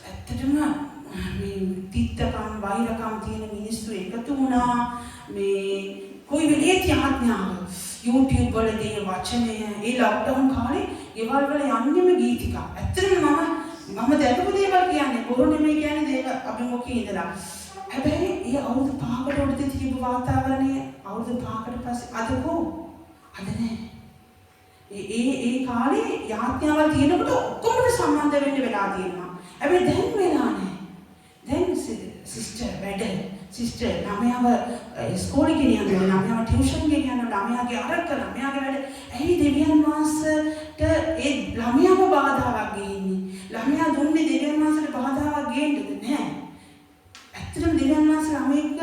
ඇත්තටම මේ තිත්තකම් වෛරකම් තියෙන මිනිස්සු එකතු වුණා. මේ කොයි වෙලේ ත්‍යාඥාව YouTube වල දෙන වචනය ඒ ලොක්ඩවුන් කාලේ ගෙවල් වල යන්නෙම ගීතිකා. ඇත්තටම මම දැකපු දේවල් කියන්නේ බොරු නෙමෙයි කියන්නේ දේව අභිමුඛයේ ඉඳලා. හැබැයි ඒ අවුරුදු 5කට උඩදී තිබු වාතාවරණය අවුරුදු 5කට පස්සේ අද නැහැ. ඒ කාලේ යාඥාවල් තියෙනකොට ඔක්කොම සම්බන්ධ වෙන්න වෙලා තියෙනවා. හැබැයි දැන් වෙලා නැහැ. දැන් සිස්ටර් ළමයාව ඉස්කෝලේ ගෙනියනවා, ළමයාව ටියුෂන් ගෙනියනවා, ළමයාගේ අරක ළමයාගේ වැඩ. ඇයි දෙවියන් වහන්සේට ඒ ළමයාව බාධාවක් ගෙන්නේ? ළමයා දුන්නේ දෙවියන් වහන්සේට බාධාවක් ගේන්නද? නැහැ. ඇත්තටම දෙවියන් වහන්සේ ළමෙක්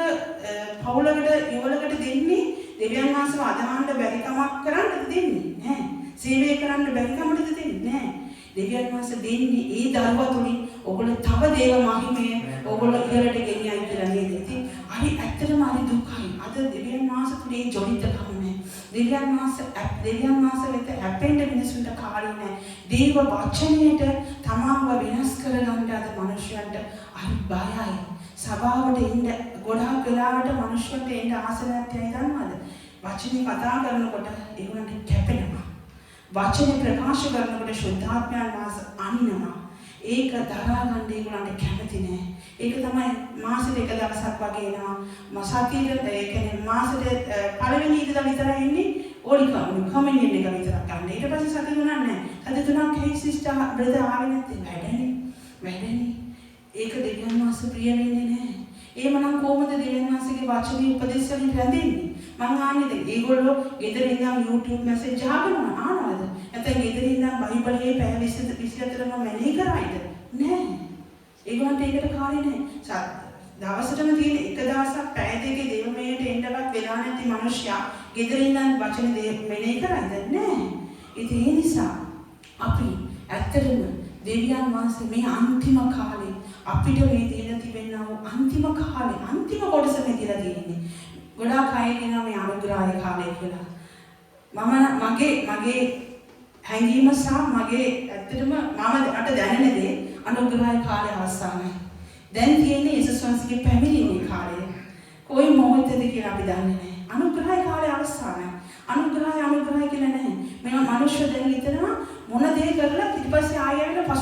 පවුලකට යවලකට දෙන්නේ දෙවියන් වහන්සේව අදහන්න බැරි කමක් කරන්නද දෙන්නේ නෑ. සේවය කරන්න බැරි කමකටද දෙන්නේ නෑ. දෙවියන් වහන්සේ දෙන්නේ ඒ දරුවා තුලින් ඔයගොල්ලෝ තව දේව මහිමය ඔයගොල්ලෝ ඉහළට ගෙනියයි කියලා නේද? ඉතින් හරි ඇත්තටම හරි දුකයි. අද දෙවියන් වහන්සේ තුලින් ජොලිතකම නෑ. දෙවියන් වහන්සේ වෙත හැපෙන්න මිනිසුන්ට කාලේ නෑ. දේව වචනයට තමන්ව වෙනස් කරගන්න අද මිනිස්සුන්ට හරි බයයි. සභාවට එන්න ගොඩාක් වෙලාවට මිනිස්සුන්ට එන්න ආස නැත්නම් දන්නවද? වචනේ කතා කරනකොට ඒගොල්ලන්ට කැපෙනවා. වචනේ ප්‍රකාශ කරනකොට ශුද්ධාත්මයන් වාස අනිනවා. ඒක දරා ගන්න ඒගොල්ලන්ට කැමති නෑ. ඒක තමයි මාසෙට එක දවසක් වගේ එනවා. මාසෙට ඒ කියන්නේ මාසෙට පළවෙනි ඉඳලා විතරයි ඉන්නේ ඕලිකම් කමිනියන් එක විතරක් ගන්න. ඊට පස්සේ සති තුනක් නෑ. සති තුනක් හේ සිස්ටර් බ්‍රදර් ආවේ නැත්නම් වැඩනේ. ඒක දෙවියන් වහන්සේ ප්‍රිය වෙන්නේ නෑ. එහෙමනම් කොහොමද දෙවියන් වහන්සේගේ වචනේ උපදේශ වලින් රැඳෙන්නේ? මං ආන්නේ දැන් ඒගොල්ලෝ ගෙදර ඉඳන් YouTube මැසේජ් අහනවා ආනවද? නැත්නම් ගෙදර ඉඳන් බයිබලයේ පැය 24ම මෙනෙහි කරයිද? නෑ. ඒගොල්ලන්ට ඒකට කාලේ නෑ. දවසටම තියෙන එක දවසක් පැය දෙකේ දේවමයට එන්නවත් වෙලා නැති මිනිස්සයා ගෙදර ඉඳන් වචන මෙනෙහි කරයිද? නෑ. ඉතින් ඒ නිසා අපි ඇත්තටම දෙවියන් වහන්සේ මේ අන්තිම කාලේ අපිට මේ දීලා තිබෙනා වූ අන්තිම කාලේ අන්තිම කොටස මේ දීලා තියෙන්නේ. ගොඩාක් අය කියනවා මේ අනුග්‍රහය කාලය කියලා. මගේ හැඟීම සහ මගේ ඇත්තටම මට දැනෙන දේ අනුග්‍රහය කාලය අවසానයි. දැන් තියෙන්නේ යේසුස් වහන්සේගේ පැමිණීමේ කාලය. කොයි මොහොතේද කියලා අපි දන්නේ නැහැ. අනුග්‍රහය කාලය අවසానයි. අනුග්‍රහය කියලා නැහැ. මේ මනුෂ්‍ය දැන් හිතනවා මොන දේ කරලා ඊට පස්සේ ආයෙ ආවිලා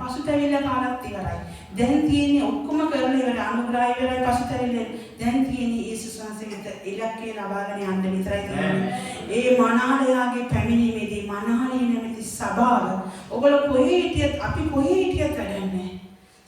පසුතැවිල්ල කාලත් ඉවරයි. දැන් තියෙන්නේ ඔක්කොම කරලා ඉවරයි. අනුග්‍රහය ඉවරයි පසුතැවිල්ල. දැන් තියෙන්නේ යේසුස් වහන්සේට ඉලක්කය ලබාගෙන යන්න විතරයි තියෙන්නේ. ඒ මනාලයාගේ පැමිණීමේදී මනාලේ නැමැති සභාව ඔයගොල්ලෝ කොහේ හිටියත් අපි කොහේ හිටියත් වැඩන්නේ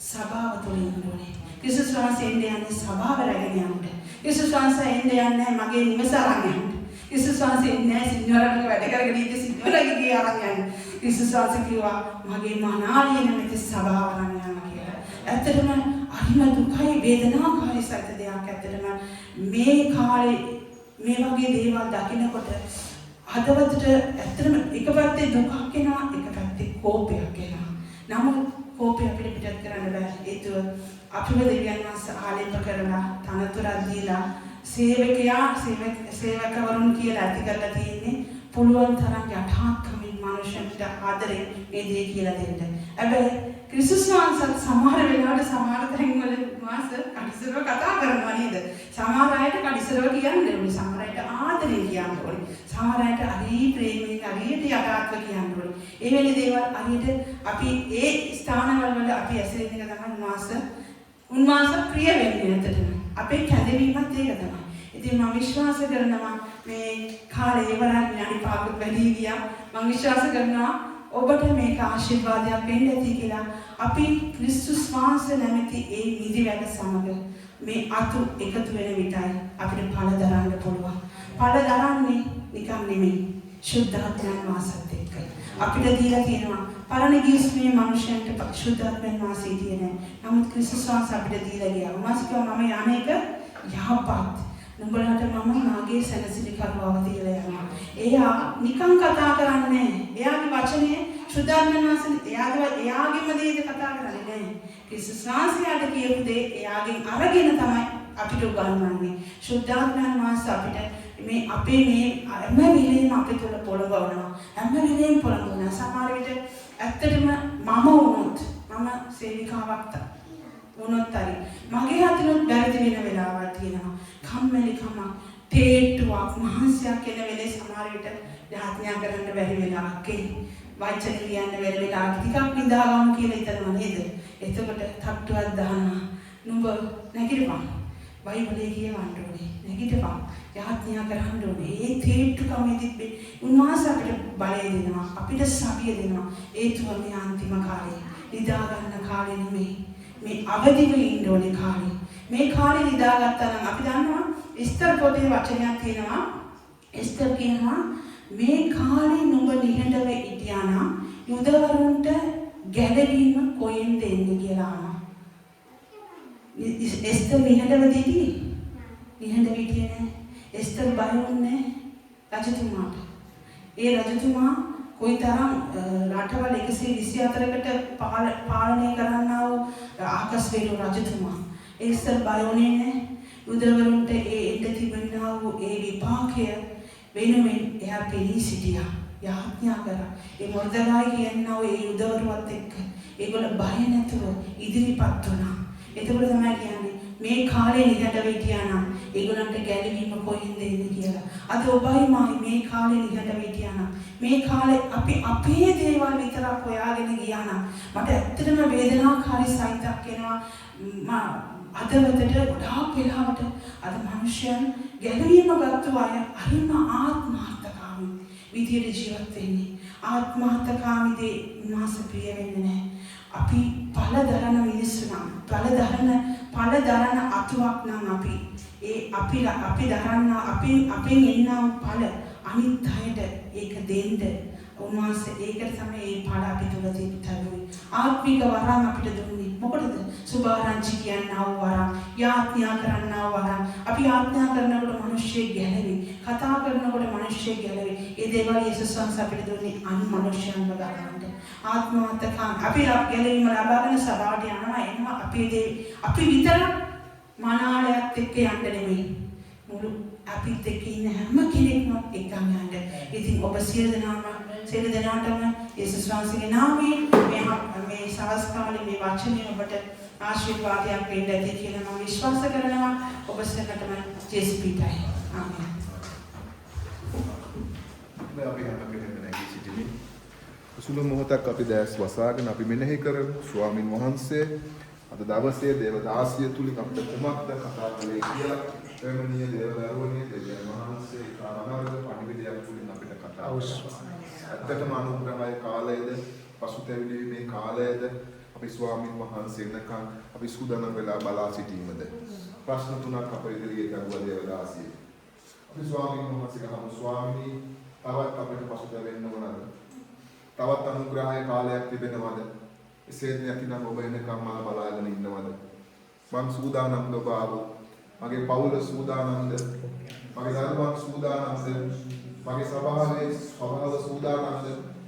සභාව තුළ ඉන්නෝනේ. යේසුස් වහන්සේ එන්නේ සභාව රැගෙන යන්න. යේසුස් වහන්සේ එන්නේ මගේ නිවස අරන් යන්න. යේසුස් වහන්සේ එන්නේ සිංහලකට වැඩ කරගෙන ඉඳි සිංහලගේ අරන් යන්න. යේසුස් වහන්සේ කිව්වා මගේ මනාලේ නැමැති සභාව අරන් යන්න කියලා. ඇත්තටම අහිම දුකයි වේදනාකාරී සත්‍ය දෙයක්. ඇත්තටම මේ කාලේ මේ වගේ දේවල් දකිනකොට හදවතට ඇත්තටම එක පැත්තේ දුකක් එනවා, එක පැත්තේ කෝපයක් එනවා. නමුත් කෝපය අපිට පිටත් කරන්න බෑ. ඒතුව අපිව දෙවියන් වහන්සේ ආලේප කරලා තනතුරක් දීලා සේවකවරුන් කියලා ඇති කරලා තියෙන්නේ පුළුවන් තරම් යථාර්ථමින් මනුෂ්‍යන්ට ආදරේ මේ දේ කියලා දෙන්න. හැබැයි ක්‍රිස්තුස් වහන්සේ සමහර වෙලාවට සමහර තැන්වල මාස කඩිසරව කතා කරනවා නේද? සමහර අයට කඩිසරව කියන්නේ ඕනේ, සමහර අයට ආදරේ කියන්න ඕනේ, සමහර අයට හරි ප්‍රේමයෙන් හරියට යටාත්ව කියන්න ඕනේ. ඒ වෙලේ දේවල් හරියට අපි ඒ ස්ථානවල වල අපි ඇසෙන එක තමයි උන්වහන්සේ ප්‍රිය වෙන්නේ නැතටම. අපේ කැඳවීමත් ඒක තමයි. ඉතින් මම විශ්වාස කරනවා මේ කාලේ ඉවරක් විනාඩි 5ක් වැඩි ගියා. මම විශ්වාස කරනවා ඔබට මේක ආශිර්වාදයක් වෙන්න ඇති කියලා. අපි ක්‍රිස්තුස් වහන්සේ නැමැති ඒ නිදි වැඩ සමග මේ අතු එකතු වෙන විටයි අපිට ඵල දරන්න පුළුවන්. ඵල දරන්නේ නිකන් නෙමෙයි. ශුද්ධාත්මයන් වාසත් එක්ක. අපිට දීලා තියෙනවා පරණ ගිස්මේ මනුෂ්‍යයන්ට ශුද්ධාත්මයන් වාසය තියෙන. නමුත් ක්‍රිස්තුස් වහන්සේ අපිට දීලා ගියා. මාසිකව මම යන්නේක යහපත්. නුඹලාට මම මාගේ සැනසෙලි කරුවාව දීලා යනවා. එයා නිකන් කතා කරන්නේ නැහැ. එයාගේ වචනේ ශුද්ධාත්මයන් වාසය එයාගේම දේද කතා කරන්නේ නැහැ. ක්‍රිස්තුස් වහන්සේට කියපු දේ එයාගෙන් අරගෙන තමයි අපිට උගන්වන්නේ. ශුද්ධාත්මයන් වාසය අපිට මේ අපේ මේ හැම වෙලේම අපේ තුල පොළඹවනවා. හැම වෙලේම පොළඹවනවා. සමහර විට ඇත්තටම මම සේවිකාවක් වුණොත් හරි මගේ අතිනුත් වැරදි වෙන වෙලාවල් තියෙනවා. කම්මැලිකම, තේට්ටුවක්, මහන්සියක් එන වෙලේ සමහර විට යාඥා කරන්න බැරි වෙලාවක් එයි. වචන ලියන්න බැරි වෙලාවක් ටිකක් නිදාගමු කියලා හිතනවා නේද? එතකොට තට්ටුවක් දානවා. නුඹ නැගිටපන්. බයිබලයේ කියවන්න ඕනේ. නැගිටපන්. යාඥා කරන්න ඕනේ. ඒ තේට්ටුකමෙදිත් උන්වහන්සේ අපිට බලය දෙනවා. අපිට සබිය දෙනවා. ඒතුව මේ අන්තිම කාලේ නිදා ගන්න කාලේ නෙමෙයි. මේ අවදිව ඉන්න ඕනේ කාලේ. මේ කාලේ නිදාගත්තා නම් අපි දන්නවා එස්තර පොතේ වචනයක් තියෙනවා. එස්තර කියනවා මේ කාලේ නුඹ නිහඬව හිටියා නම් යුදවරුන්ට ගැදවීම කොහෙන්ද එන්නේ කියලා අහනවා. එස්තර නිහඬව හිටියේ? නිහඬව හිටියේ නෑ. එස්තර් බය වුණේ රජතුමාට. ඒ රජතුමා කොයිතරම් රටවල් 124කට පාලනය කරන්නා වූ ආකස්වේලු රජතුමා. එස්තර් බය වුණේ නැහැ. යුදවරුන්ට ඒ එන්න තිබෙනා වූ ඒ විපාකය වෙනුවෙන් එයා පිළි සිටියා. යාඥා කරා. ඒ මොර්දෙකායි කියනවා ඒ යුදවරුවත් එක්ක ඒගොල්ලෝ බය නැතුව ඉදිරිපත් වුණා. එතකොට තමයි කියන්නේ මේ කාලේ නිහඬව හිටියා නම් ඒගොල්ලන්ට ගැළවීම කොහෙන්ද එන්නේ කියලා. අද ඔබයි මායි මේ කාලේ නිහඬව හිටියා නම් මේ කාලේ අපි අපේ දේවල් විතරක් හොයාගෙන ගියා නම් මට ඇත්තටම වේදනාකාරී සයිතක් එනවා. අදවතට ගොඩාක් වෙලාවට අද මිනිස්යන් ගැළවීම ගත්ත අය හරිම ආත්මార్థකාමී විදියට ජීවත් වෙන්නේ. ආත්මార్థකාමීදී උන්වහන්ස ප්‍රිය වෙන්නේ නැහැ. අපි පළදරන මිනිස්සු නම් පළදරන අතුවක් නම් අපි දරන්න අපෙන් එන්නා පළ අනිත් අයට ඒක දෙන්න උන්වහන්සේ ඒකට තමයි මේ පළ අපි තුල තිබුණේ. ආත්මික වරම් අපිට දුන්නේ. මොකටද? සුභාරංචි කියනවා වරම්, යාඥා කරනවා වරම්. අපි යාඥා කරනකොට මිනිස්සෙක් ගැලවි. කතා කරනකොට මිනිස්සෙක් ගැලවි. ඒ දේවල් යේසුස් වහන්සේ අපිට දුන්නේ අනුමනුෂ්‍යයන්ව ගන්නට. ආත්මార్థකම් අපි ගැලවීම ලබාගෙන සබාවට යනවා එනවා අපි විතරක් මනාලයත් එක්ක යන්න නෙමෙයි. මුළු අපිත් එක්ක ඉන්න හැම කෙනෙක්ම එක්කම යන්න. ඉතින් ඔබ සියලු දෙනාටම යේසුස් වහන්සේගේ නාමයෙන් මේ සවස් කාලේ මේ වචනේ ඔබට ආශිර්වාදයක් වෙන්න ඇති කියලා මම විශ්වාස කරනවා. ඔබ සැකටම ජේසුස් පිටයි. ආමේන්. අපි හැම කෙනෙක්ම නැගී සිටිමු. සුළු මොහොතක් අපි දැස් වසාගෙන අපි මෙනෙහි කරමු. ස්වාමින් වහන්සේ අද දවසේ දේවදාසිය තුලින් අපිට කුමක්ද කතා කළේ කියලා ප්‍රේමණීය දේවදරුවනේ දෙවියන් වහන්සේ කාරණාවද පණිවිඩයක් තුලින් අපිට කතා කරනවා. ඇත්තටම අනුග්‍රහය කාලයේද පසුතැවිලි මේ කාලයේද අපි ස්වාමින් වහන්සේ වෙනකන් අපි සූදානම් වෙලා බලා සිටීමද ප්‍රශ්න තුනක් අප ඉදිරියේ ගරුවා දේවදාසිය. අපි ස්වාමින් වහන්සේට හමු ස්වාමීනි තවත් අපිට පසුතැවෙන්න ඕනද? තවත් අනුග්‍රහය කාලයක් තිබෙනවද? එසේත් නැතිනම් ඔබ එනකම් මම බලාගෙන ඉන්නවද? මම සූදානම්ද ඔබ ආවොත්? මගේ පවුල සූදානම්ද? මගේ දරුවන් සූදානම්ද? මගේ සභාවේ ස්වභාව සූදානම්ද?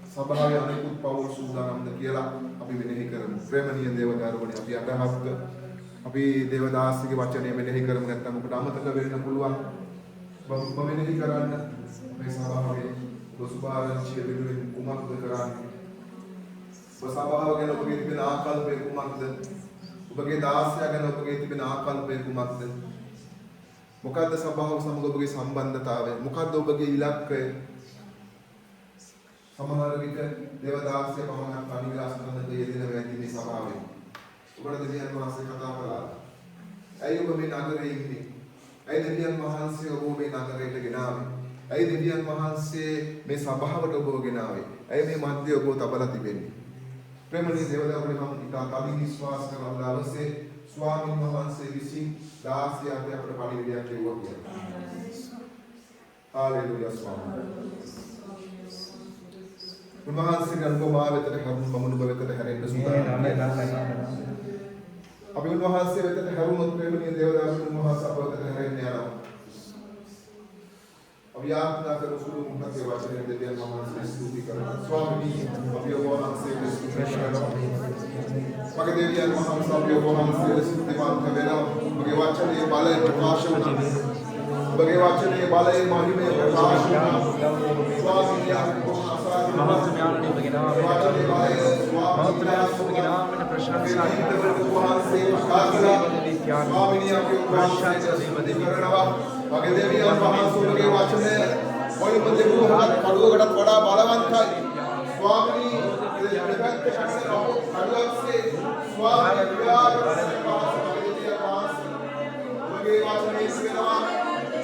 සභාවේ අනෙකුත් පවුල් සූදානම්ද කියලා අපි මෙනෙහි කරමු. ප්‍රේමණීය දේවදරුවනේ අපි අදහස්ක අපි දේවදාසගේ වචනේ මෙනෙහි කරමු නැත්නම් ඔබට අමතක වෙන්න පුළුවන්. මම මෙනෙහි කරන්න මේ සභාවේ සුභාරංචිය වෙනුවෙන් කුමක්ද කරන්නේ? ඔබ සභාව ගැන ඔබගේ තිබෙන ආකල්පය කුමක්ද? ඔබගේ දාසයා ගැන ඔබගේ තිබෙන ආකල්පය කුමක්ද? මොකද්ද සභාව සමග ඔබගේ සම්බන්ධතාවය? මොකද්ද ඔබගේ ඉලක්කය? සමහර විට දේවදාසයා පමණක් පරිවිලාස කරන දෙයදින වැටි මේ සභාවේ. ඔබට දෙවියන් වහන්සේ කතා කළා. ඇයි ඔබ මේ නගරේ ඉන්නේ? ඇයි දෙවියන් වහන්සේ ඔබ මේ නගරයට ගෙනාවේ? ඇයි දෙවියන් වහන්සේ මේ සභාවට ඔබව ගෙනාවේ? ඇයි මේ මැදේ ඔබව තබලා තිබෙන්නේ? ප්‍රේමණීය දේවදරුවනේ මම ඉතා තදින් විශ්වාස කරන දවසේ ස්වාමීන් වහන්සේ විසින් 16 අපිට පණිවිඩයක් ලැබුවා කියලා. හාලෙලූයා ස්වාමීන්. උන්වහන්සේගේ අනුගමා වෙතට හැරුණු මම නුඹ වෙතට හැරෙන්න සූදානම්. අපි උන්වහන්සේ වෙතට හැරුණොත් ප්‍රේමණීය දේවදරුවනේ උන්වහන්සේ අප වෙතට හැරෙන්න යනවා. අපි ආත්මා කර සුළු මුහුණේ වචනේ දෙවියන් වහන්සේ ස්තුති කරනවා. ස්වාමීනි අපි වහන්සේට ස්තුති කරනවා. මගේ දෙවියන් වහන්සේ අපි වහන්සේට ස්තුතිවන්ත වෙනවා. මගේ වචනේ බලය ප්‍රකාශ වුණා. මගේ වචනේ බලය මහිමය ප්‍රකාශ වුණා. ස්වාමීනි අපි මහත් ඥානණී ඔබගේ නාමයෙන් වචනේ බලය මහත් ඔබගේ නාමයෙන් ප්‍රශංසා කරනවා. ස්වාමීනි අපි වහන්සේට කරනවා. මගේ දෙවියන් වහන්සේගේ වචනය කොයිම දෙවියන්ට කඩුවකටත් වඩා බලවන්තයි. ස්වාමීනි දෙවියන්ට ශක්තිය කඩුවක්සේ ස්වාමීනි ඔබගේ වචනේ සිනවා.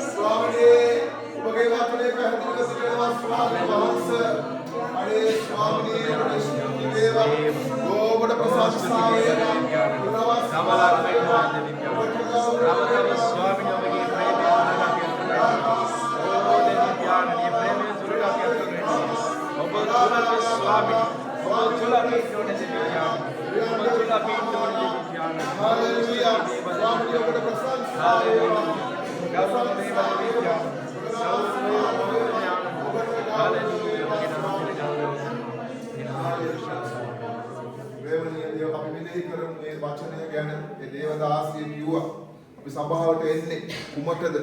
ස්වාමීනි ඔබගේ වචනේ පැහැදිලිව සිනවා. ස්වාමීන් වහන්සේ අනේ ස්වාමීනි ප්‍රශ්න දේවා ඔබට ප්‍රශංසා වේවා. සමලක් වේවා දෙවියන්. ස්වාමීනි ඔබගේ අපි මෙනෙහි කරමු මේ වචනය ගැන. ඒ දේවදාසිය කිව්වා අපි සභාවට එන්නේ කුමටද?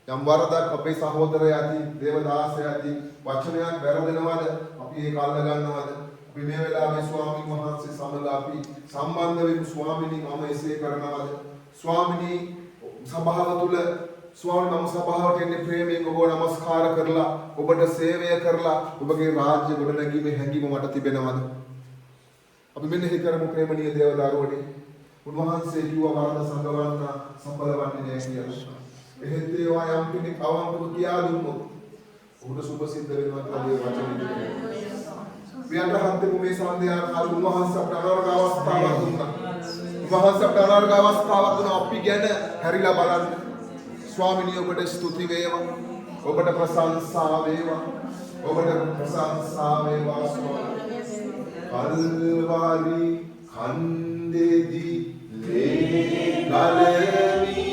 යම් වරදක් අපේ සහෝදරය ඇති දේවදාසය ඇති වචනයක් වැරදෙනවද? අපි ඒක අල්ල ගන්නවද? අපි මේ වෙලාවේ ස්වාමීන් වහන්සේ සමග අපි සම්බන්ධ වෙමු. ස්වාමිනී මම එසේ කරනවද? ස්වාමිනී සභාව තුල ස්වාමීන් වහන්සේ සභාවට එන්නේ ප්‍රේමයෙන් ඔබව නමස්කාර කරලා ඔබට සේවය කරලා ඔබගේ රාජ්‍ය ගොඩනැගීමේ හැඟීම මට තිබෙනවද? අපි මෙනෙහි කරමු ප්‍රේමණීය දේවදරුවනේ. උන්වහන්සේ කිව්වා වරද සංගවන්න සඵල වන්නේ නැහැ කියලා. එහෙත් ඒවා යම් කෙනෙක් අවංකව කියා දුන්නොත් ඔහුට සුභ සිද්ධ වෙනවා කියලා මේ වචනේ. වියන්රහත් මේ සන්ධ්‍යා කාලේ උන්වහන්සේ අපට අනාර්ග අවස්ථාවක් දුන්නා. උන්වහන්සේ අපට අනාර්ග අවස්ථාවක් දුන්නා අපි ගැන හැරිලා බලන්න. ස්වාමිනිය ඔබට ස්තුති වේවා. ඔබට ප්‍රශංසා වේවා. ඔබට ප්‍රශංසා වේවා ස්වාමී. කල්වාරි කන්දේදී ලේ ගලමි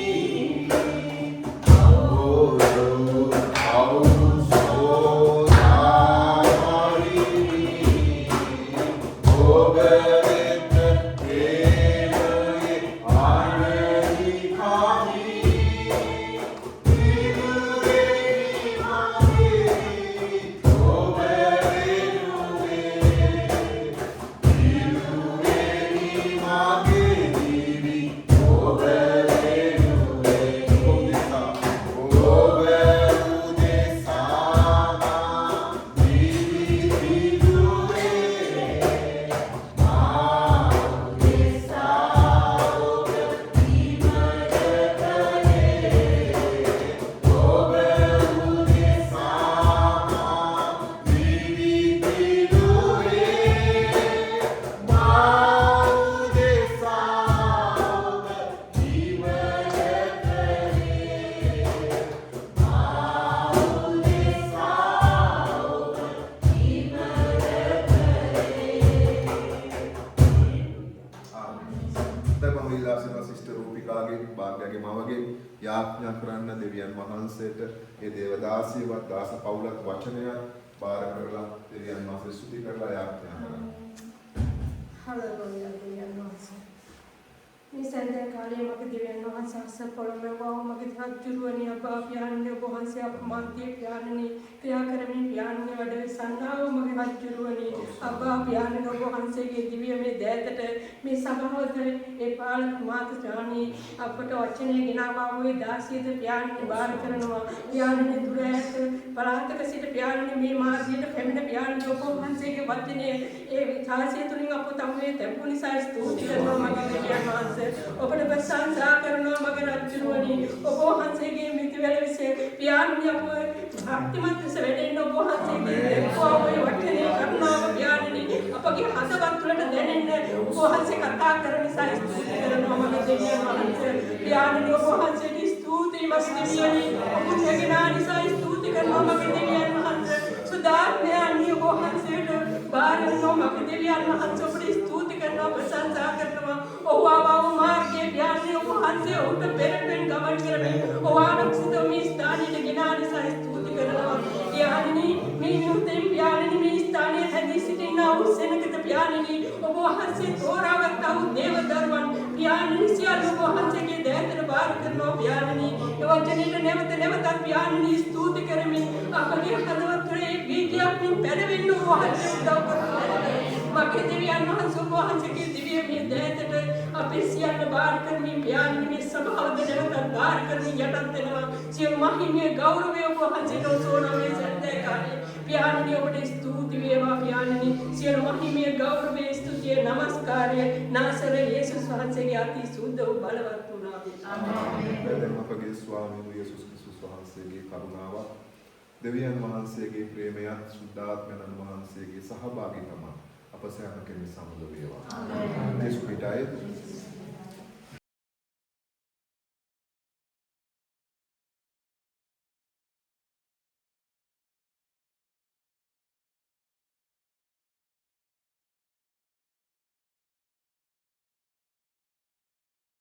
යාඥා කරන්න දෙවියන් වහන්සේට ඒ දේවදාසියවත් දාස පවුලක් වචනය බාර කරලා දෙවියන් වහන්සේ ස්තුති කරලා යාඥා කරන්න. හලෙලූයා දෙවියන් වහන්සේ. මේ සඳහන් කාලේ මගේ දෙවියන් වහන්සේ අසපොළොමවා මගේ හත්තුරුවනි අපා පියාණන් වහන්සේ අපමාන්තිය පියාණනි ක්‍රියා කරමින් පියාණන් වැඩ සංඝාව මගේ හත්තුරුවනි අපා පියාණන් වහන්සේගේ දිව්‍යමය දෑතට මේ සභාවට ඒ පාලක මාතෘාණි අපට වචනේ ගෙනාවා වූ දාසියද පියාණන් බාර කරනවා පියාණන් දුර ඈත පරාතක සිට පියාණන් මේ මාර්ගයට පැමිණ පියාණන් වහන්සේගේ වචනේ ඒ විචාරය තුලින් අප තමයි තැපු නිසා ස්තුති කරනවා මගේ දෙවියන් වහන්සේ ඔබට ප්‍රශංසා කරනවා මගේ රජුණනි ඔබ වහන්සේගේ මිත්‍යාල විශ්ේ පියාණන් අප භක්තිමත් සෙවෙන්න ඔබ වහන්සේගේ දෙකෝවේ වචනේ කරනවා පියාණනි අපගේ හදවත් තුළට දැනෙන්න ඔබ වහන්සේ කතා කරන නිසා ස්තුති කරනවා මගේ දෙවියන් වහන්සේ පියාණන් ඔබ වහන්සේගේ ස්තුති මගේ දෙවියනි ඔබගේ ඥාන නිසා ස්තුති කරනවා මගේ දෙවියන් වහන්සේ සුදාත්මය අනිය ඔබ වහන්සේට බාරනවා මගේ දෙවියන් වහන්සේ ඔබට ස්තුති කරනවා ප්‍රශංසා කරනවා ඔව් ආවව මාර්ගයේ පියාණන් ඔබ වහන්සේ උට පෙරපෙන් ගමන් කරමින් ඔව් ආරක්ෂිත මේ ස්ථානයේ ඥාන නිසා ස්තුති කරනවා පියාණනි මේ නියුතෙන් පියාණනි මේ ස්ථානයේ හැදී සිටිනා වූ සෙනගත පියාණනි ඔබ වහන්සේ තෝරාගත්තා වූ දේවදරුවන් පියාණනි සියලු ඔබ වහන්සේගේ දෑතට බාර කරනවා පියාණනි ඒ වචනයට නැවත නැවතත් පියාණනි ස්තුති කරමින් අපගේ හදවත් තුළේ බීජයක් මෙන් පැනවෙන්න ඔබ වහන්සේ උදව් කරනවා මගේ දෙවියන් වහන්සේ ඔබ වහන්සේගේ දිව්‍යමය දෑතට අපේ සියල්ල බාර කරමින් පියාණනි මේ සභාවද නැවතත් බාර කරමින් යටත් වෙනවා සියලු මහිමයේ ගෞරවය ඔබ වහන්සේට සෝනා මේ සැන්දේ කාලේ පියාණනි ඔබට ස්තුති වේවා පියාණනි සියලු මහිමයේ ගෞරවය ස්තුතිය නමස්කාරය නාසර යේසුස් වහන්සේගේ අති සුද්ධ වූ බලවත් වූ නාමයෙන් ආමේන්. අපගේ ස්වාමීන් යේසුස් ක්‍රිස්තුස් වහන්සේගේ කරුණාව දෙවියන් වහන්සේගේ ප්‍රේමයත් සුද්ධාත්මයන් වහන්සේගේ සහභාගීකම අප සෑම කෙනෙකු සමග වේවා. ආමේන්. යේසුස් පිටායේ